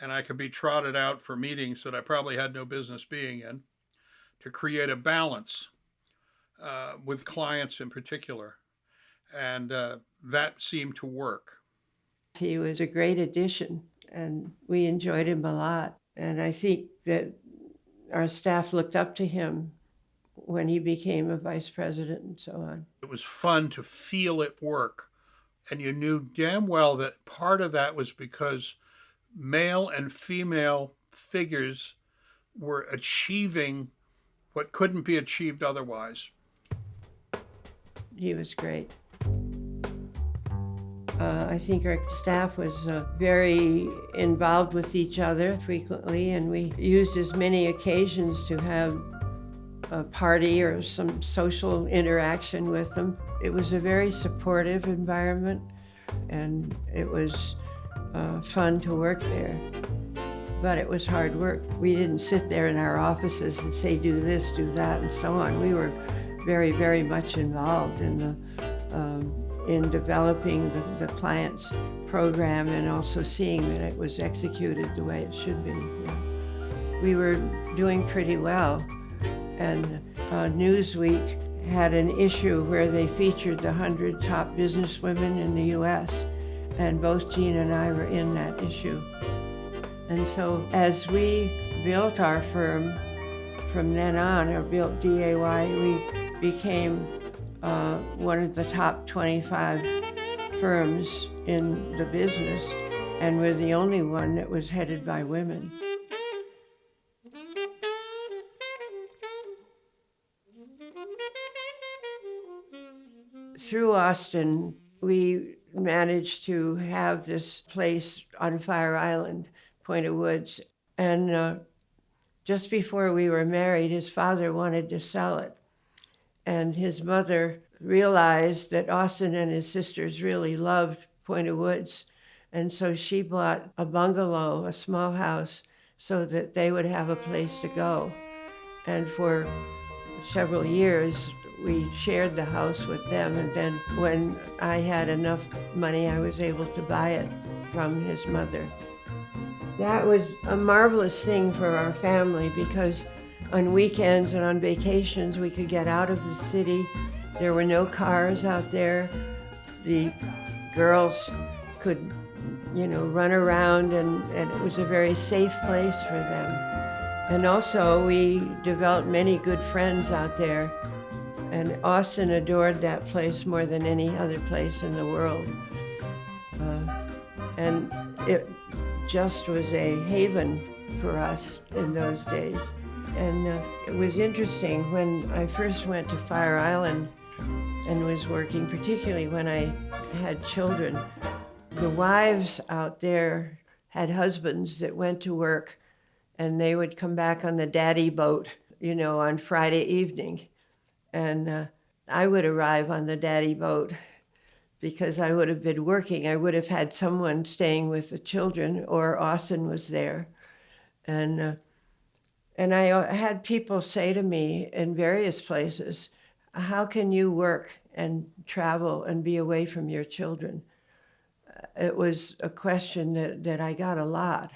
and I could be trotted out for meetings that I probably had no business being in, to create a balance with clients in particular. And that seemed to work. He was a great addition, and we enjoyed him a lot. And I think that our staff looked up to him when he became a vice president and so on. It was fun to feel it work. And you knew damn well that part of that was because male and female figures were achieving what couldn't be achieved otherwise. He was great. I think our staff was very involved with each other frequently, and we used as many occasions to have a party or some social interaction with them. It was a very supportive environment, and it was fun to work there. But it was hard work. We didn't sit there in our offices and say, do this, do that, and so on. We were very, very much involved in developing the client's program and also seeing that it was executed the way it should be. Yeah. We were doing pretty well, and Newsweek had an issue where they featured the 100 top businesswomen in the U.S., and both Jean and I were in that issue. And so as we built our firm from then on, or built DAY, we became one of the top 25 firms in the business, and we're the only one that was headed by women. Through Austin, we managed to have this place on Fire Island, Point of Woods, and just before we were married, his father wanted to sell it. And his mother realized that Austin and his sisters really loved Point of Woods. And so she bought a bungalow, a small house, so that they would have a place to go. And for several years, we shared the house with them. And then when I had enough money, I was able to buy it from his mother. That was a marvelous thing for our family because on weekends and on vacations, we could get out of the city. There were no cars out there. The girls could, run around, and it was a very safe place for them. And also, we developed many good friends out there. And Austin adored that place more than any other place in the world. And it just was a haven for us in those days. And it was interesting when I first went to Fire Island and was working, particularly when I had children. The wives out there had husbands that went to work, and they would come back on the daddy boat, on Friday evening. And I would arrive on the daddy boat because I would have been working. I would have had someone staying with the children, or Austin was there. And I had people say to me in various places, how can you work and travel and be away from your children? It was a question that I got a lot.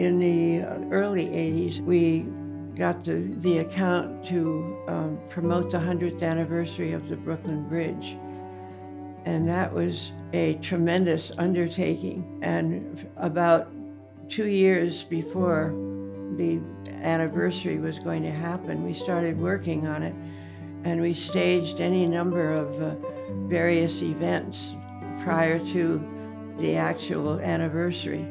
In the early 80s, we got the account to promote the 100th anniversary of the Brooklyn Bridge. And that was a tremendous undertaking. And about 2 years before the anniversary was going to happen, we started working on it, and we staged any number of various events prior to the actual anniversary.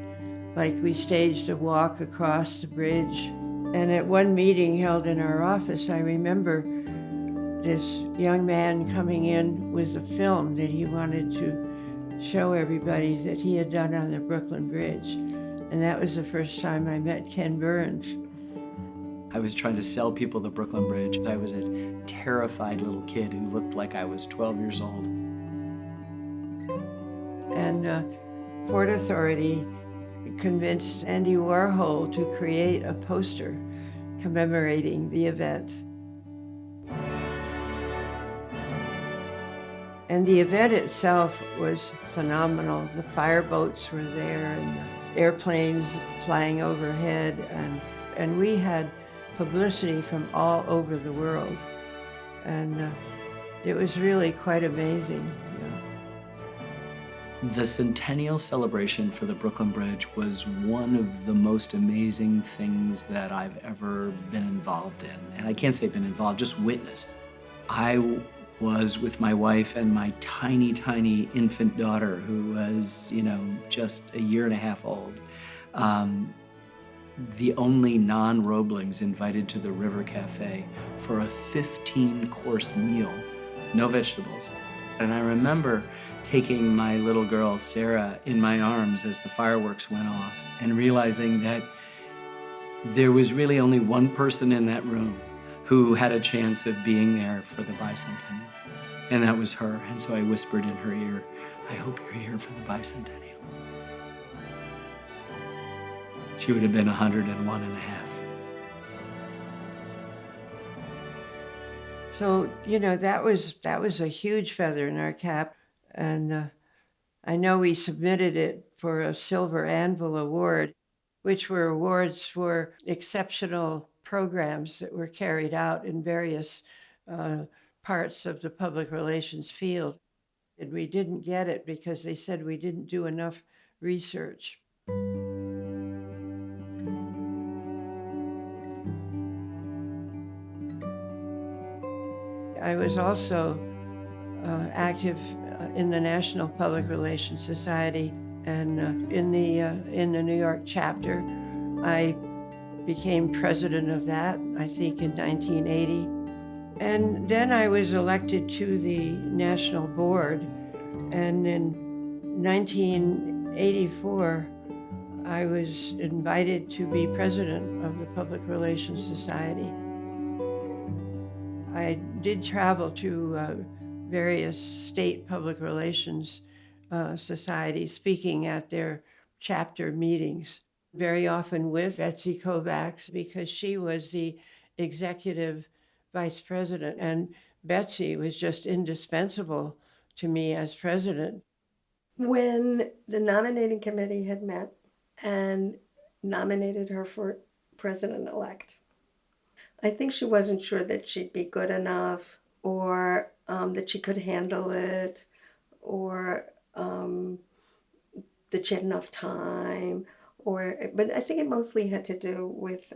Like we staged a walk across the bridge. And at one meeting held in our office, I remember this young man coming in with a film that he wanted to show everybody that he had done on the Brooklyn Bridge. And that was the first time I met Ken Burns. I was trying to sell people the Brooklyn Bridge. I was a terrified little kid who looked like I was 12 years old. And Port Authority convinced Andy Warhol to create a poster commemorating the event. And the event itself was phenomenal. The fireboats were there and the airplanes flying overhead, and we had publicity from all over the world. And it was really quite amazing. The centennial celebration for the Brooklyn Bridge was one of the most amazing things that I've ever been involved in. And I can't say been involved, just witnessed. I was with my wife and my tiny, tiny infant daughter who was, just a year and a half old. The only non-Roeblings invited to the River Cafe for a 15-course meal, no vegetables. And I remember taking my little girl, Sarah, in my arms as the fireworks went off and realizing that there was really only one person in that room who had a chance of being there for the bicentennial, and that was her. And so I whispered in her ear, "I hope you're here for the bicentennial." She would have been 101 and a half. So, that was a huge feather in our cap. And I know we submitted it for a Silver Anvil Award, which were awards for exceptional programs that were carried out in various parts of the public relations field. And we didn't get it because they said we didn't do enough research. I was also active in the National Public Relations Society and in the New York chapter. I became president of that, I think, in 1980. And then I was elected to the national board. And in 1984, I was invited to be president of the Public Relations Society. I did travel to various state public relations societies, speaking at their chapter meetings, very often with Betsy Kovacs, because she was the executive vice president, and Betsy was just indispensable to me as president. When the nominating committee had met and nominated her for president-elect, I think she wasn't sure that she'd be good enough, or that she could handle it, or that she had enough time, but I think it mostly had to do with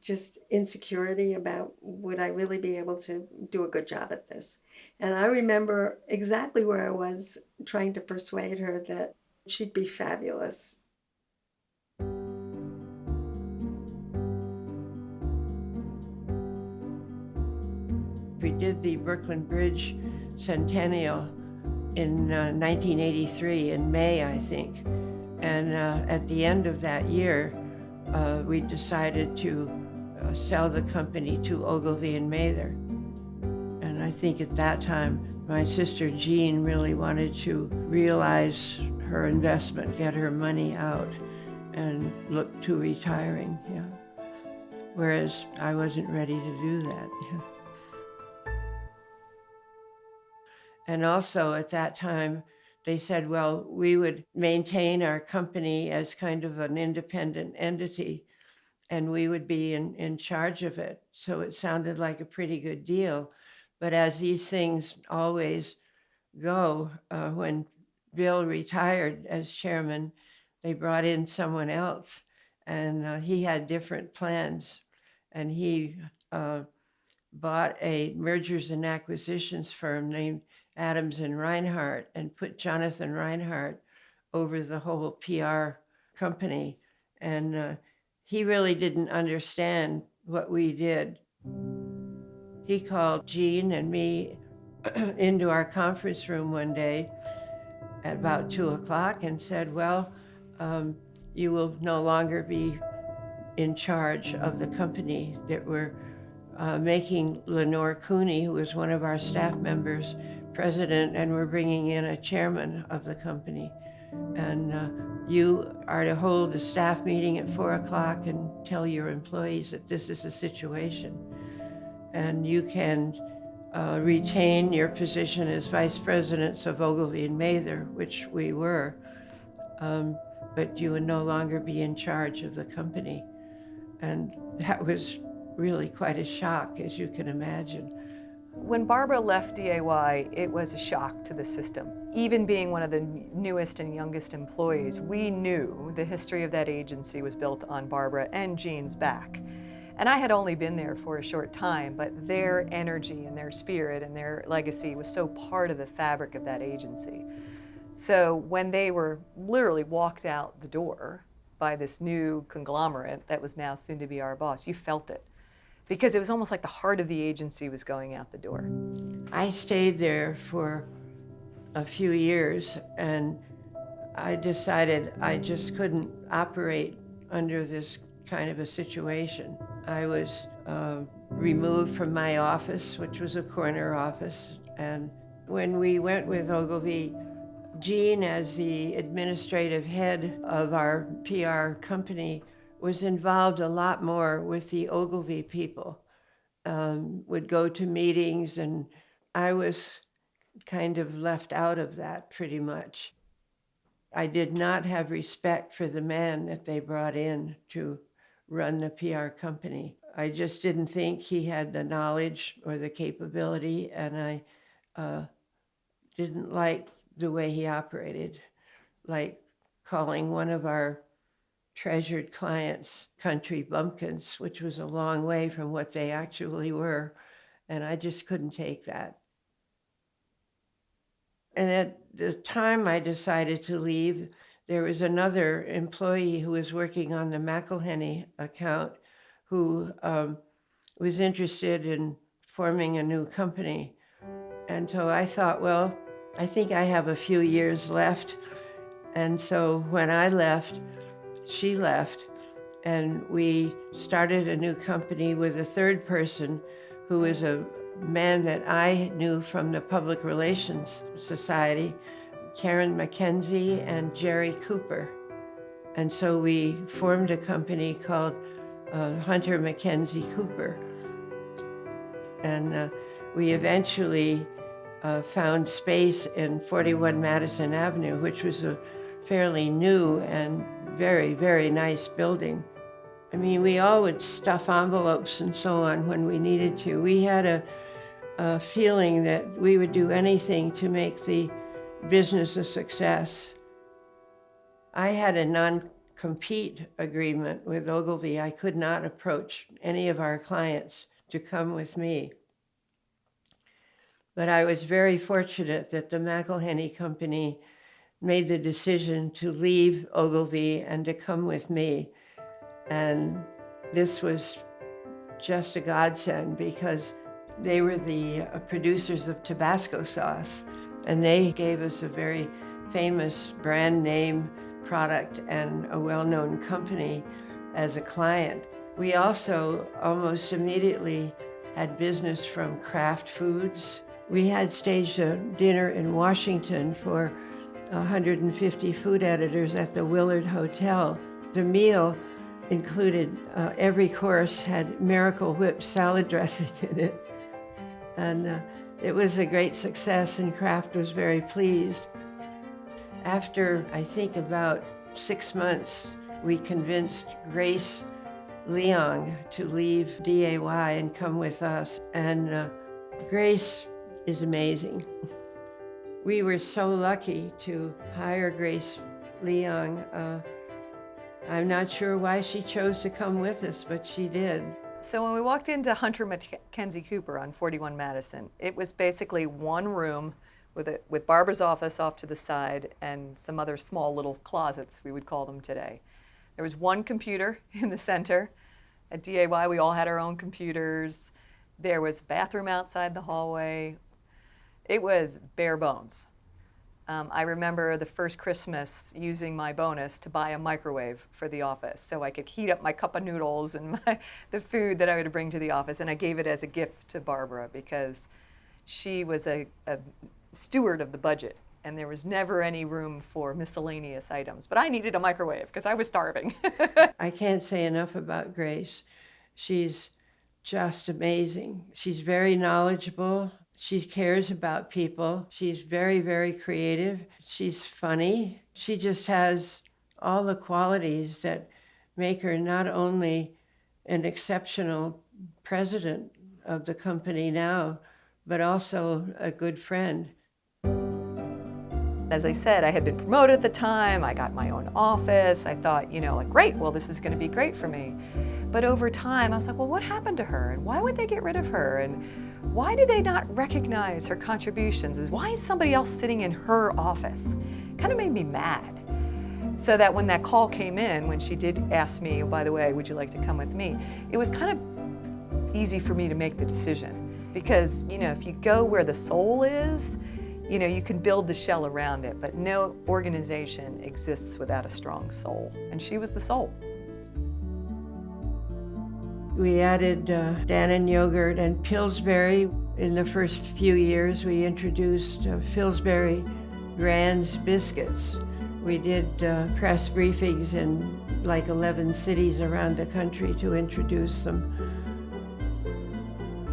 just insecurity about, would I really be able to do a good job at this? And I remember exactly where I was trying to persuade her that she'd be fabulous. We did the Brooklyn Bridge Centennial in 1983, in May, I think. And at the end of that year, we decided to sell the company to Ogilvy and Mather. And I think at that time, my sister Jean really wanted to realize her investment, get her money out, and look to retiring. Yeah. Whereas I wasn't ready to do that. And also at that time, they said, well, we would maintain our company as kind of an independent entity, and we would be in charge of it. So it sounded like a pretty good deal. But as these things always go, when Bill retired as chairman, they brought in someone else, and he had different plans. And he bought a mergers and acquisitions firm named Adams and Reinhardt and put Jonathan Reinhardt over the whole PR company. And he really didn't understand what we did. He called Jean and me into our conference room one day at about 2:00 and said, well, you will no longer be in charge of the company, that we're making Lenore Cooney, who was one of our staff members, president, and we're bringing in a chairman of the company. And you are to hold a staff meeting at 4:00 and tell your employees that this is the situation. And you can retain your position as vice presidents of Ogilvy and Mather, which we were, but you would no longer be in charge of the company. And that was really quite a shock, as you can imagine. When Barbara left DAY, it was a shock to the system. Even being one of the newest and youngest employees, we knew the history of that agency was built on Barbara and Jean's back. And I had only been there for a short time, but their energy and their spirit and their legacy was so part of the fabric of that agency. So when they were literally walked out the door by this new conglomerate that was now soon to be our boss, you felt it. Because it was almost like the heart of the agency was going out the door. I stayed there for a few years, and I decided I just couldn't operate under this kind of a situation. I was removed from my office, which was a corner office, and when we went with Ogilvy, Jean, as the administrative head of our PR company, was involved a lot more with the Ogilvy people, would go to meetings, and I was kind of left out of that pretty much. I did not have respect for the man that they brought in to run the PR company. I just didn't think he had the knowledge or the capability, and I didn't like the way he operated, like calling one of our treasured clients country bumpkins, which was a long way from what they actually were, and I just couldn't take that. And at the time I decided to leave, there was another employee who was working on the McElhenney account who was interested in forming a new company. And so I thought, well, I think I have a few years left. And so when I left, she left, and we started a new company with a third person who was a man that I knew from the Public Relations Society, Karen McKenzie and Jerry Cooper. And so we formed a company called Hunter McKenzie Cooper. And we eventually found space in 41 Madison Avenue, which was a fairly new and very, very nice building. I mean, we all would stuff envelopes and so on when we needed to. We had a feeling that we would do anything to make the business a success. I had a non-compete agreement with Ogilvy. I could not approach any of our clients to come with me. But I was very fortunate that the McElhenney Company made the decision to leave Ogilvy and to come with me. And this was just a godsend, because they were the producers of Tabasco sauce, and they gave us a very famous brand name product and a well-known company as a client. We also almost immediately had business from Kraft Foods. We had staged a dinner in Washington for 150 food editors at the Willard Hotel. The meal included, every course had Miracle Whip salad dressing in it. And it was a great success, and Kraft was very pleased. After, I think, about 6 months, we convinced Grace Leong to leave DAY and come with us. And Grace is amazing. We were so lucky to hire Grace Leong. I'm not sure why she chose to come with us, but she did. So when we walked into Hunter Mackenzie Cooper on 41 Madison, it was basically one room with Barbara's office off to the side and some other small little closets, we would call them today. There was one computer in the center. At DAY, we all had our own computers. There was a bathroom outside the hallway. It was bare bones. I remember the first Christmas using my bonus to buy a microwave for the office so I could heat up my cup of noodles and the food that I would bring to the office. And I gave it as a gift to Barbara because she was a steward of the budget and there was never any room for miscellaneous items. But I needed a microwave because I was starving. I can't say enough about Grace. She's just amazing. She's very knowledgeable. She cares about people. She's very, very creative. She's funny. She just has all the qualities that make her not only an exceptional president of the company now, but also a good friend. As I said, I had been promoted at the time. I got my own office. I thought, great, well, this is going to be great for me. But over time, I was like, well, what happened to her? And why would they get rid of her? And why do they not recognize her contributions? Why is somebody else sitting in her office? Kind of made me mad. So that when that call came in, when she did ask me, oh, by the way, would you like to come with me? It was kind of easy for me to make the decision. Because, if you go where the soul is, you can build the shell around it, but no organization exists without a strong soul. And she was the soul. We added Dannon yogurt and Pillsbury. In the first few years, we introduced Pillsbury Grands biscuits. We did press briefings in like 11 cities around the country to introduce them.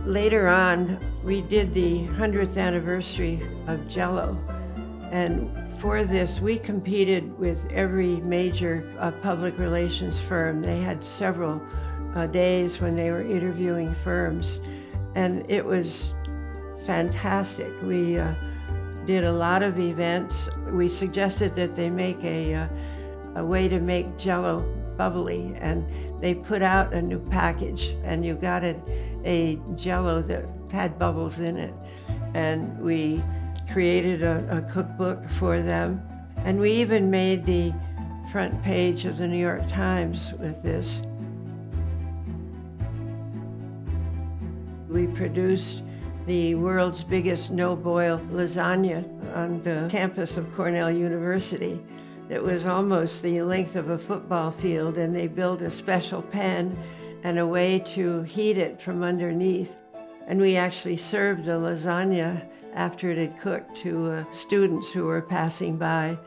Later on, we did the 100th anniversary of Jell-O. And for this, we competed with every major public relations firm. They had several days when they were interviewing firms, and it was fantastic. We did a lot of events. We suggested that they make a way to make Jell-O bubbly, and they put out a new package, and you got a Jell-O that had bubbles in it. And we created a cookbook for them, and we even made the front page of the New York Times with this. We produced the world's biggest no-boil lasagna on the campus of Cornell University. It was almost the length of a football field, and they built a special pan and a way to heat it from underneath. And we actually served the lasagna after it had cooked to students who were passing by.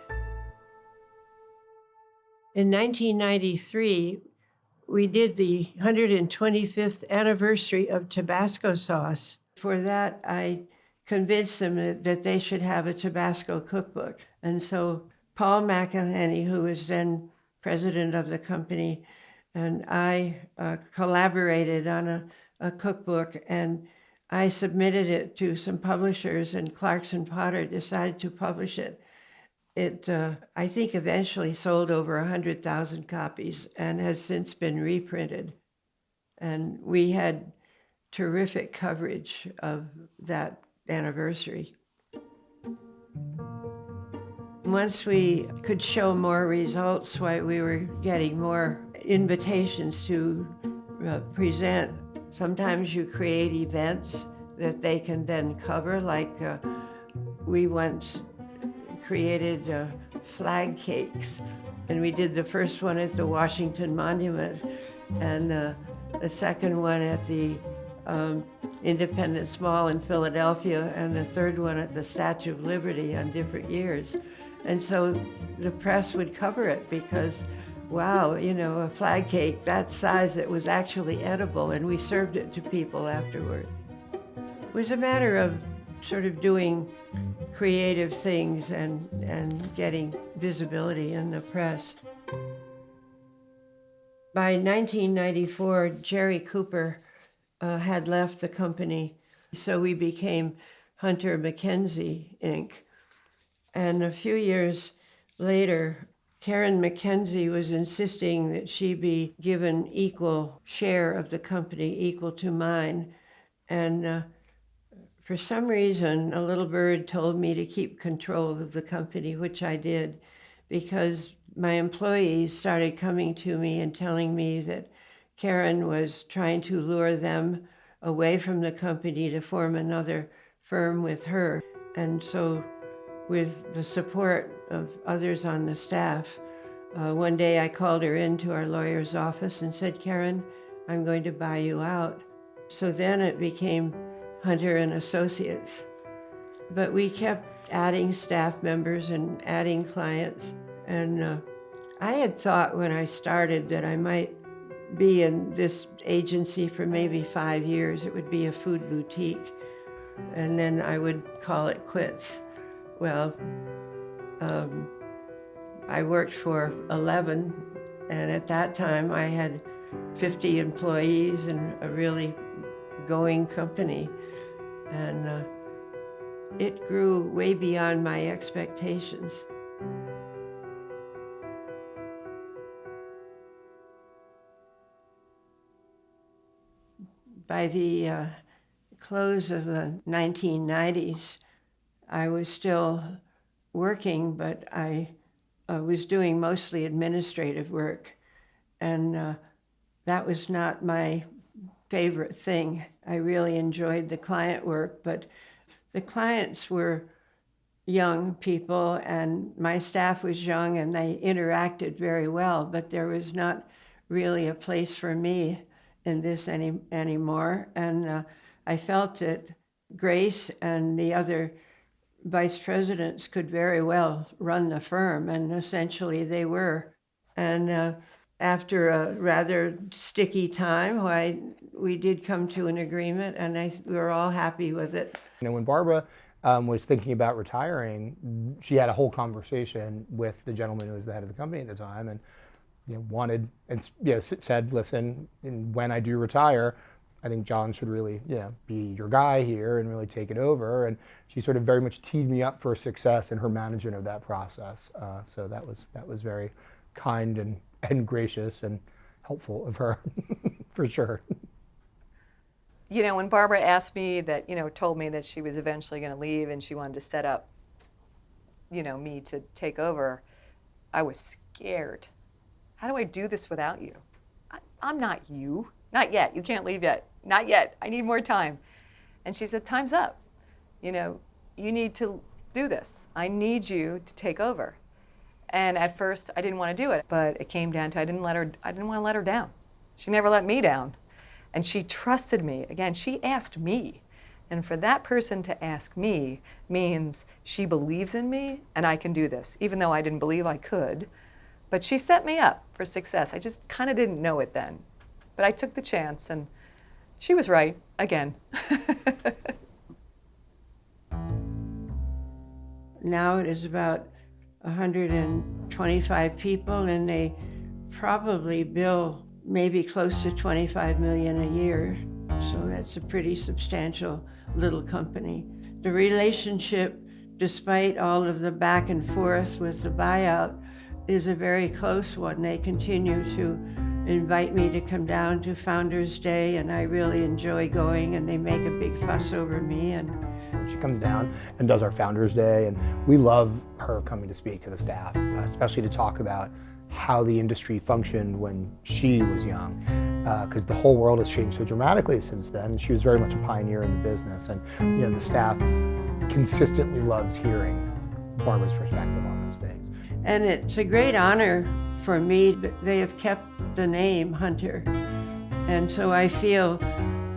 In 1993, we did the 125th anniversary of Tabasco sauce. For that, I convinced them that they should have a Tabasco cookbook. And so Paul McElhenney, who was then president of the company, and I collaborated on a cookbook, and I submitted it to some publishers, and Clarkson Potter decided to publish it. It, I think, eventually sold over 100,000 copies and has since been reprinted. And we had terrific coverage of that anniversary. Once we could show more results, we were getting more invitations to present. Sometimes you create events that they can then cover, like we once created flag cakes, and we did the first one at the Washington Monument, and the second one at the Independence Mall in Philadelphia, and the third one at the Statue of Liberty on different years. And so the press would cover it because, wow, a flag cake that size that was actually edible, and we served it to people afterward. It was a matter of sort of doing creative things and getting visibility in the press. By 1994, Jerry Cooper had left the company, so we became Hunter McKenzie, Inc. And a few years later, Karen McKenzie was insisting that she be given equal share of the company, equal to mine. And for some reason, a little bird told me to keep control of the company, which I did, because my employees started coming to me and telling me that Karen was trying to lure them away from the company to form another firm with her. And so, with the support of others on the staff, one day I called her into our lawyer's office and said, "Karen, I'm going to buy you out." So then it became Hunter and Associates. But we kept adding staff members and adding clients. And I had thought when I started that I might be in this agency for maybe 5 years. It would be a food boutique. And then I would call it quits. Well, I worked for 11, and at that time I had 50 employees and a really going company. And it grew way beyond my expectations. By the close of the 1990s, I was still working, but I was doing mostly administrative work, and that was not my favorite thing. I really enjoyed the client work, but the clients were young people, and my staff was young, and they interacted very well, but there was not really a place for me in this anymore. And I felt that Grace and the other vice presidents could very well run the firm, and essentially they were. And after a rather sticky time, we did come to an agreement, and we were all happy with it. When Barbara was thinking about retiring, she had a whole conversation with the gentleman who was the head of the company at the time, and wanted and said, "Listen, when I do retire, I think John should really be your guy here and really take it over." And she sort of very much teed me up for success in her management of that process. So that was very kind and gracious and helpful of her, for sure. When Barbara asked me that, told me that she was eventually going to leave and she wanted to set up, me to take over, I was scared. How do I do this without you? I'm not you. Not yet. You can't leave yet. Not yet. I need more time. And she said, "Time's up. You need to do this. I need you to take over." And at first, I didn't want to do it, but it came down to I didn't want to let her down. She never let me down. And she trusted me. Again, she asked me. And for that person to ask me means she believes in me and I can do this, even though I didn't believe I could. But she set me up for success. I just kind of didn't know it then. But I took the chance, and she was right, again. Now it is about 125 people, and they probably bill maybe close to $25 million a year. So that's a pretty substantial little company. The relationship, despite all of the back and forth with the buyout, is a very close one. They continue to invite me to come down to Founders Day, and I really enjoy going, and they make a big fuss over me. And she comes down and does our Founders Day, and we love her coming to speak to the staff, especially to talk about how the industry functioned when she was young, because the whole world has changed so dramatically since then. She was very much a pioneer in the business, and the staff consistently loves hearing Barbara's perspective on those things. And it's a great honor for me that they have kept the name Hunter. And so I feel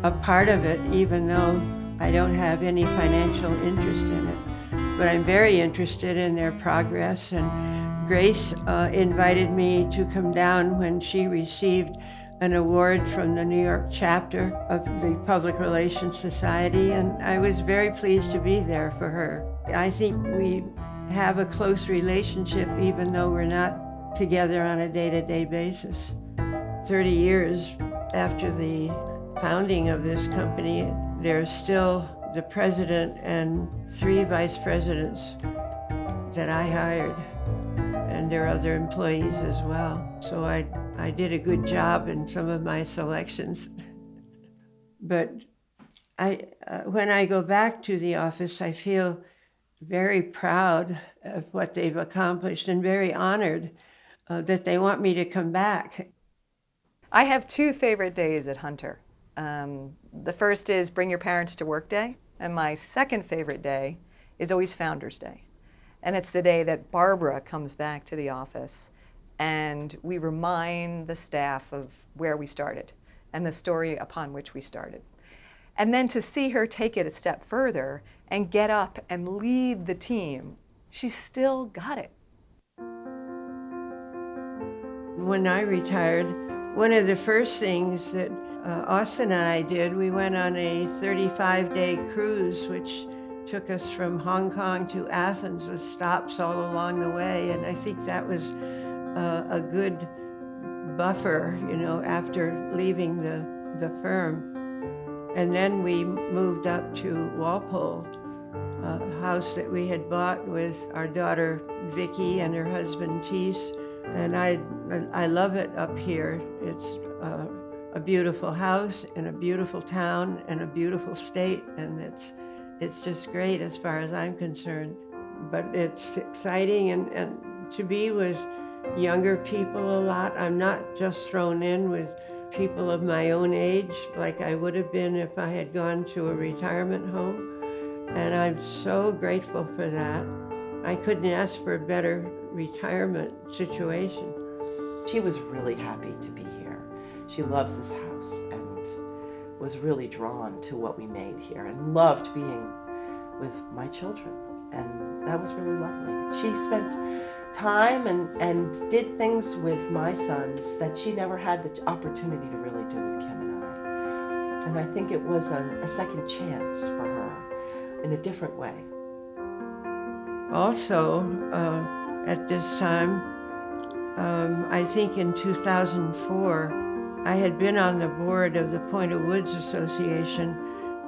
a part of it, even though I don't have any financial interest in it. But I'm very interested in their progress. And Grace invited me to come down when she received an award from the New York chapter of the Public Relations Society, and I was very pleased to be there for her. I think we have a close relationship even though we're not together on a day-to-day basis. 30 years after the founding of this company, there's still the president and 3 vice presidents that I hired, and there are other employees as well. So I did a good job in some of my selections. But when I go back to the office, I feel very proud of what they've accomplished and very honored that they want me to come back. I have 2 favorite days at Hunter. The first is Bring Your Parents to Work Day, and my second favorite day is always Founders Day. And it's the day that Barbara comes back to the office and we remind the staff of where we started and the story upon which we started. And then to see her take it a step further and get up and lead the team, she's still got it. When I retired, one of the first things that Austin and I did, we went on a 35-day cruise, which took us from Hong Kong to Athens with stops all along the way. And I think that was a good buffer, after leaving the firm. And then we moved up to Walpole, a house that we had bought with our daughter Vicky and her husband Tees. And I love it up here. It's a beautiful house and a beautiful town and a beautiful state, and it's just great as far as I'm concerned. But it's exciting and to be with younger people a lot. I'm not just thrown in with people of my own age like I would have been if I had gone to a retirement home. And I'm so grateful for that. I couldn't ask for a better retirement situation. She was really happy to be here. She loves this house and was really drawn to what we made here and loved being with my children. And that was really lovely. She spent time and did things with my sons that she never had the opportunity to really do with Kim and I. And I think it was a second chance for her in a different way. Also, at this time, I think in 2004, I had been on the board of the Point of Woods Association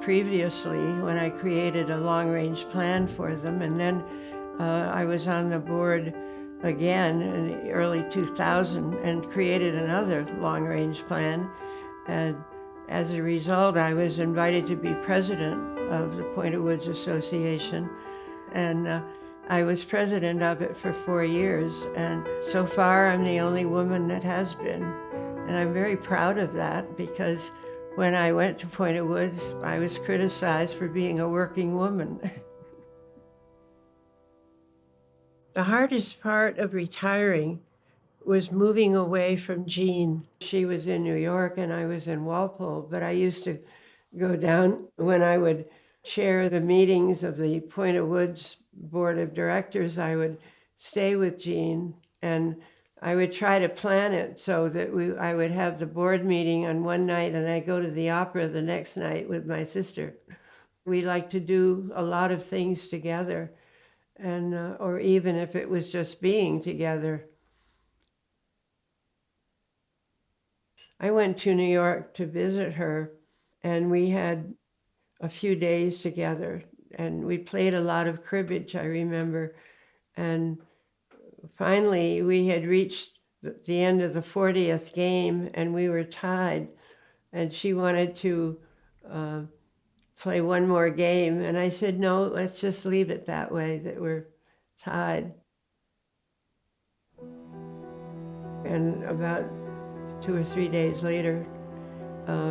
previously when I created a long-range plan for them, and then I was on the board again in the early 2000 and created another long-range plan. And as a result, I was invited to be president of the Point of Woods Association, and I was president of it for 4 years, and so far I'm the only woman that has been. And I'm very proud of that because when I went to Point of Woods, I was criticized for being a working woman. The hardest part of retiring was moving away from Jean. She was in New York and I was in Walpole, but I used to go down when I would chair the meetings of the Point of Woods Board of Directors. I would stay with Jean and I would try to plan it so that I would have the board meeting on one night and I'd go to the opera the next night with my sister. We like to do a lot of things together, and or even if it was just being together. I went to New York to visit her, and we had a few days together, and we played a lot of cribbage, I remember. And finally, we had reached the end of the 40th game, and we were tied, and she wanted to play one more game, and I said, no, let's just leave it that way, that we're tied. And about 2 or 3 days later,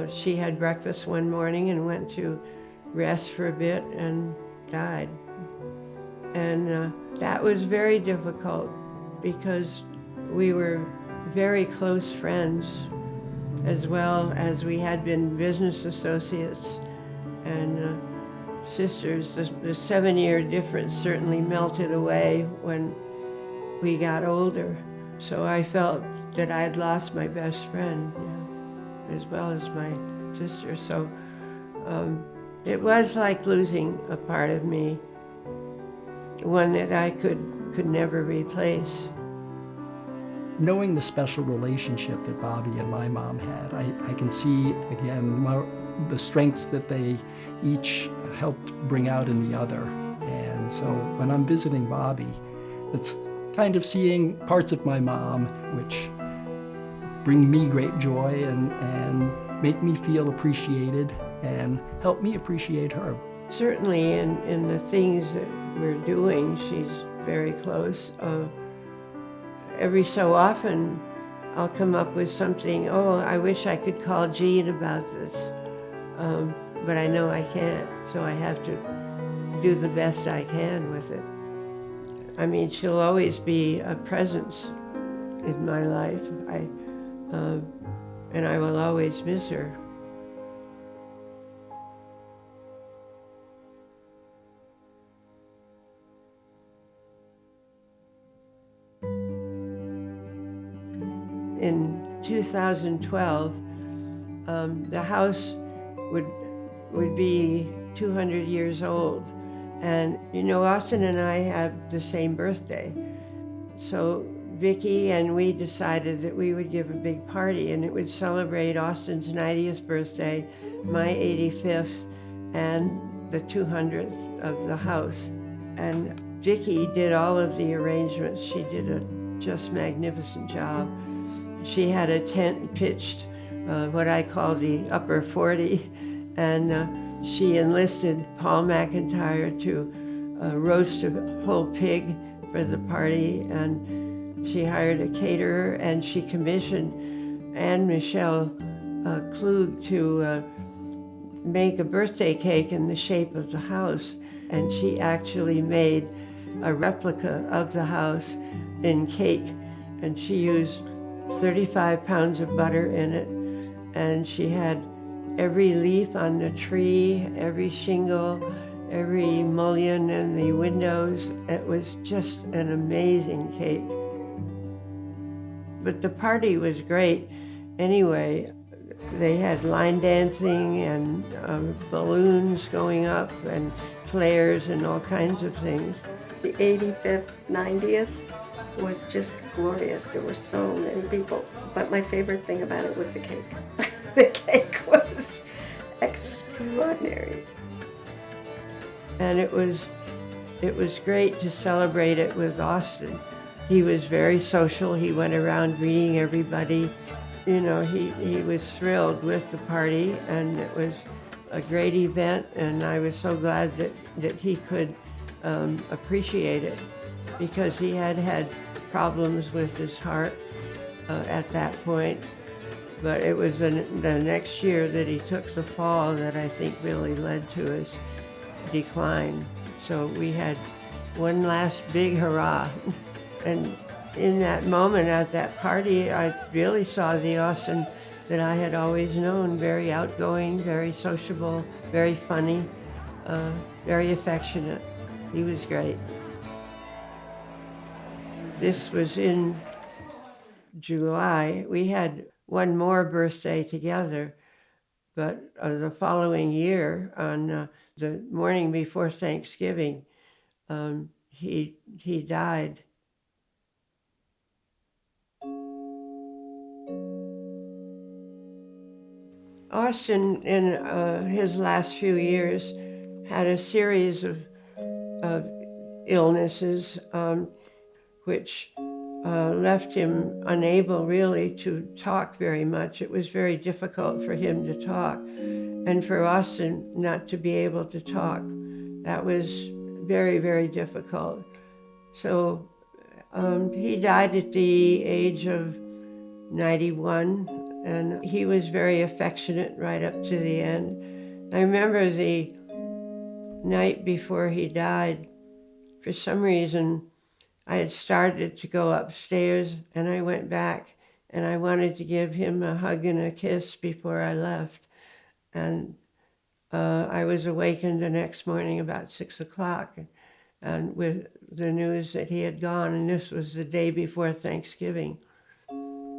she had breakfast one morning and went to rest for a bit and died. And that was very difficult because we were very close friends, as well as we had been business associates and sisters. The 7-year difference certainly melted away when we got older. So I felt that I had lost my best friend. Yeah. as well as my sister. So it was like losing a part of me, one that I could never replace. Knowing the special relationship that Bobby and my mom had, I can see, again, the strengths that they each helped bring out in the other. And so when I'm visiting Bobby, it's kind of seeing parts of my mom which bring me great joy and make me feel appreciated and help me appreciate her. Certainly in the things that we're doing, she's very close. Every so often, I'll come up with something, oh, I wish I could call Jean about this, but I know I can't, so I have to do the best I can with it. I mean, she'll always be a presence in my life, and I will always miss her. In 2012, the house would be 200 years old. And you know, Austin and I have the same birthday. So Vicki and we decided that we would give a big party, and it would celebrate Austin's 90th birthday, my 85th, and the 200th of the house. And Vicki did all of the arrangements. She did a just magnificent job. She had a tent pitched, what I call the upper 40, and she enlisted Paul McIntyre to roast a whole pig for the party, and she hired a caterer, and she commissioned Anne Michelle Klug to make a birthday cake in the shape of the house, and she actually made a replica of the house in cake, and she used 35 pounds of butter in it, and she had every leaf on the tree, every shingle, every mullion in the windows. It was just an amazing cake. But the party was great anyway. They had line dancing and balloons going up and flares and all kinds of things. The 85th, 90th was just glorious. There were so many people. But my favorite thing about it was the cake. The cake was extraordinary. And it was great to celebrate it with Austin. He was very social. He went around greeting everybody. You know, he was thrilled with the party, and it was a great event, and I was so glad that he could appreciate it, because he had problems with his heart at that point. But it was the next year that he took the fall that I think really led to his decline. So we had one last big hurrah. And in that moment at that party, I really saw the Austin that I had always known, very outgoing, very sociable, very funny, very affectionate. He was great. This was in July. We had one more birthday together, but the following year, on the morning before Thanksgiving, he died. Austin, in his last few years, had a series of illnesses, which left him unable really to talk very much. It was very difficult for him to talk, and for Austin not to be able to talk. That was very, very difficult. So he died at the age of 91, and he was very affectionate right up to the end. I remember the night before he died, for some reason, I had started to go upstairs, and I went back, and I wanted to give him a hug and a kiss before I left. And I was awakened the next morning about 6 o'clock, and with the news that he had gone, and this was the day before Thanksgiving.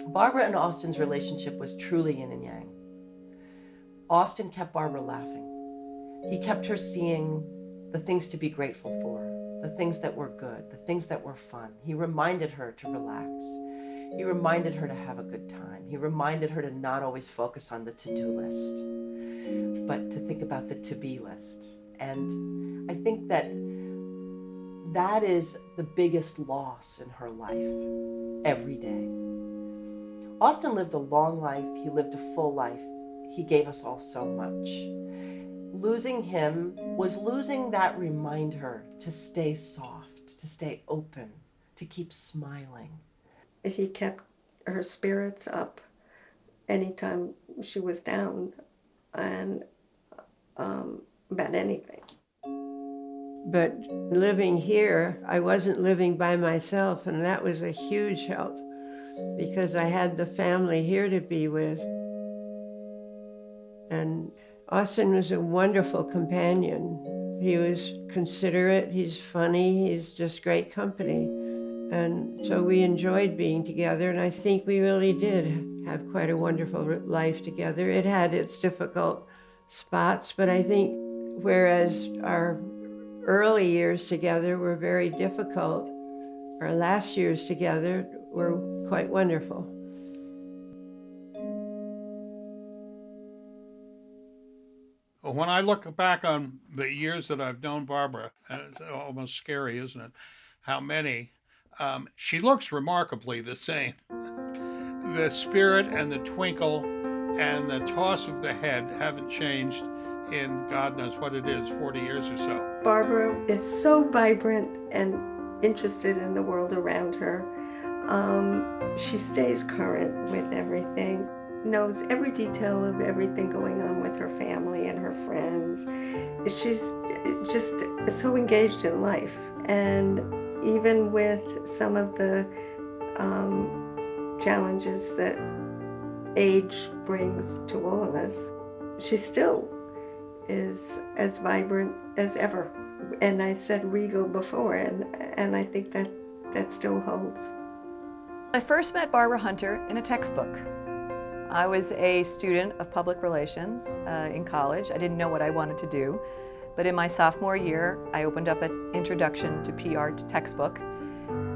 Barbara and Austin's relationship was truly yin and yang. Austin kept Barbara laughing. He kept her seeing the things to be grateful for, the things that were good, the things that were fun. He reminded her to relax. He reminded her to have a good time. He reminded her to not always focus on the to-do list, but to think about the to-be list. And I think that that is the biggest loss in her life every day. Austin lived a long life. He lived a full life. He gave us all so much. Losing him was losing that reminder to stay soft, to stay open, to keep smiling. He kept her spirits up anytime she was down and about anything. But living here, I wasn't living by myself, and that was a huge help because I had the family here to be with. And Austin was a wonderful companion. He was considerate, he's funny, he's just great company. And so we enjoyed being together, and I think we really did have quite a wonderful life together. It had its difficult spots, but I think whereas our early years together were very difficult, our last years together were quite wonderful. When I look back on the years that I've known Barbara, and it's almost scary, isn't it? How many? She looks remarkably the same. The spirit and the twinkle and the toss of the head haven't changed in God knows what it is, 40 years or so. Barbara is so vibrant and interested in the world around her. She stays current with everything, knows every detail of everything going on with her family and her friends. She's just so engaged in life. And even with some of the challenges that age brings to all of us, she still is as vibrant as ever. And I said regal before, and I think that still holds. I first met Barbara Hunter in a textbook. I was a student of public relations in college. I didn't know what I wanted to do, but in my sophomore year, I opened up an Introduction to PR textbook,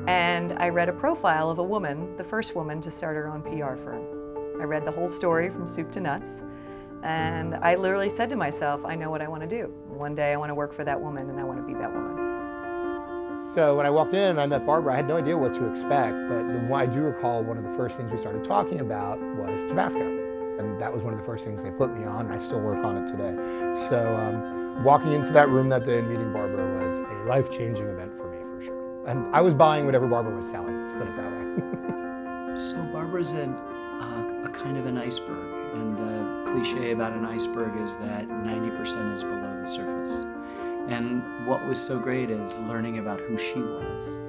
and I read a profile of a woman, the first woman to start her own PR firm. I read the whole story from soup to nuts, and I literally said to myself, I know what I want to do. One day I want to work for that woman, and I want to be that woman. So when I walked in and I met Barbara, I had no idea what to expect, but I do recall one of the first things we started talking about was Tabasco. And that was one of the first things they put me on, and I still work on it today. So walking into that room that day and meeting Barbara was a life-changing event for me, for sure. And I was buying whatever Barbara was selling, let's put it that way. So Barbara's a kind of an iceberg, and the cliche about an iceberg is that 90% is below the surface. And what was so great is learning about who she was,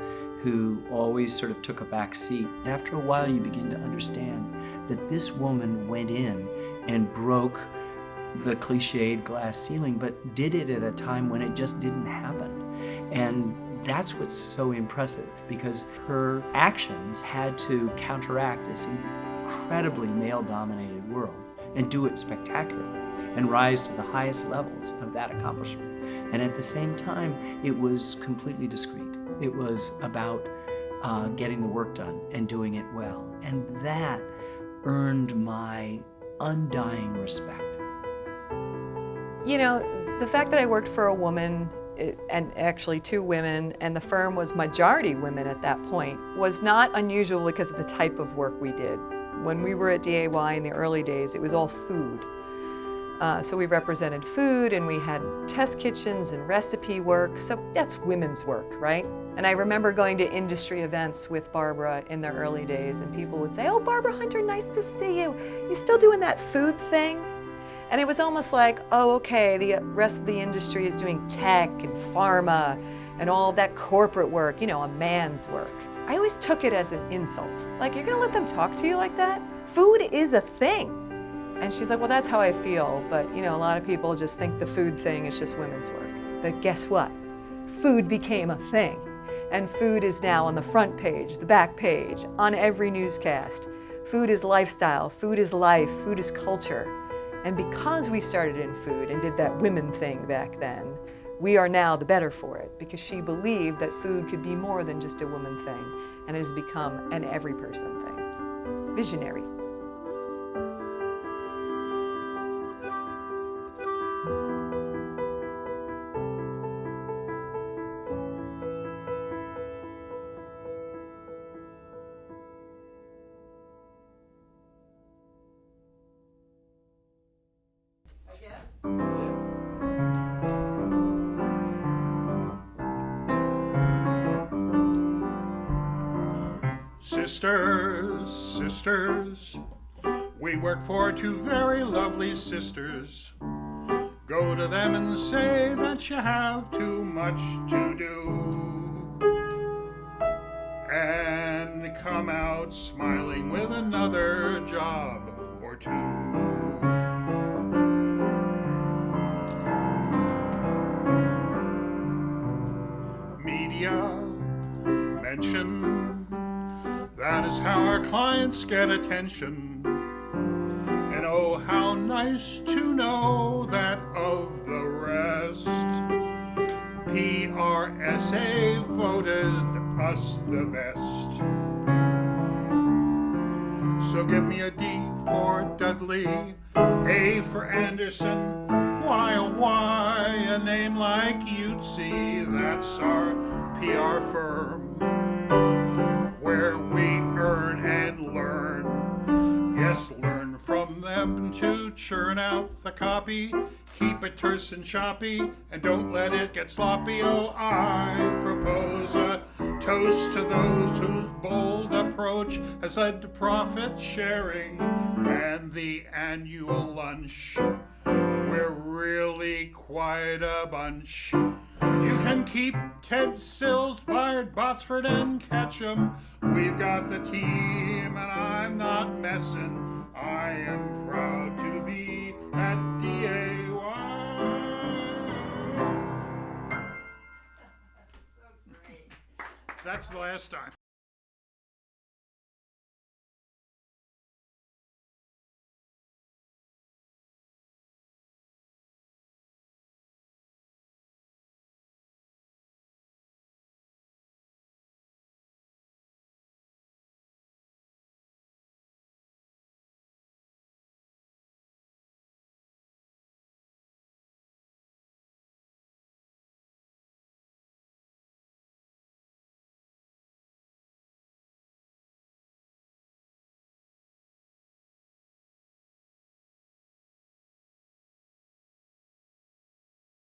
who always sort of took a back seat. After a while, you begin to understand that this woman went in and broke the cliched glass ceiling, but did it at a time when it just didn't happen. And that's what's so impressive, because her actions had to counteract this incredibly male-dominated world and do it spectacularly and rise to the highest levels of that accomplishment. And at the same time, it was completely discreet. It was about getting the work done and doing it well. And that earned my undying respect. You know, the fact that I worked for a woman, and actually two women, and the firm was majority women at that point, was not unusual because of the type of work we did. When we were at DAY in the early days, it was all food. So we represented food, and we had test kitchens and recipe work, so that's women's work, right? And I remember going to industry events with Barbara in the early days, and people would say, "Oh, Barbara Hunter, nice to see you. You still doing that food thing?" And it was almost like, oh, okay, the rest of the industry is doing tech and pharma and all of that corporate work, you know, a man's work. I always took it as an insult. Like, you're gonna let them talk to you like that? Food is a thing. And she's like, well, that's how I feel, but you know, a lot of people just think the food thing is just women's work. But guess what? Food became a thing. And food is now on the front page, the back page, on every newscast. Food is lifestyle, food is life, food is culture. And because we started in food and did that women thing back then, we are now the better for it, because she believed that food could be more than just a woman thing, and it has become an every person thing. Visionary. Sisters, sisters, we work for two very lovely sisters. Go to them and say that you have too much to do, and come out smiling with another job or two. Media mention, that is how our clients get attention. And oh, how nice to know that of the rest, PRSA voted us the best. So give me a D for Dudley, A for Anderson, why, oh why, a name like Utsi, that's our PR firm, where we earn and learn. Yes, learn from them to churn out the copy. Keep it terse and choppy, and don't let it get sloppy. Oh, I propose a toast to those whose bold approach has led to profit sharing and the annual lunch. We're really quite a bunch. You can keep Ted Sills, Byard, Botsford, and Ketchum. We've got the team, and I'm not messing. I am proud to be at DAY. That's the last time.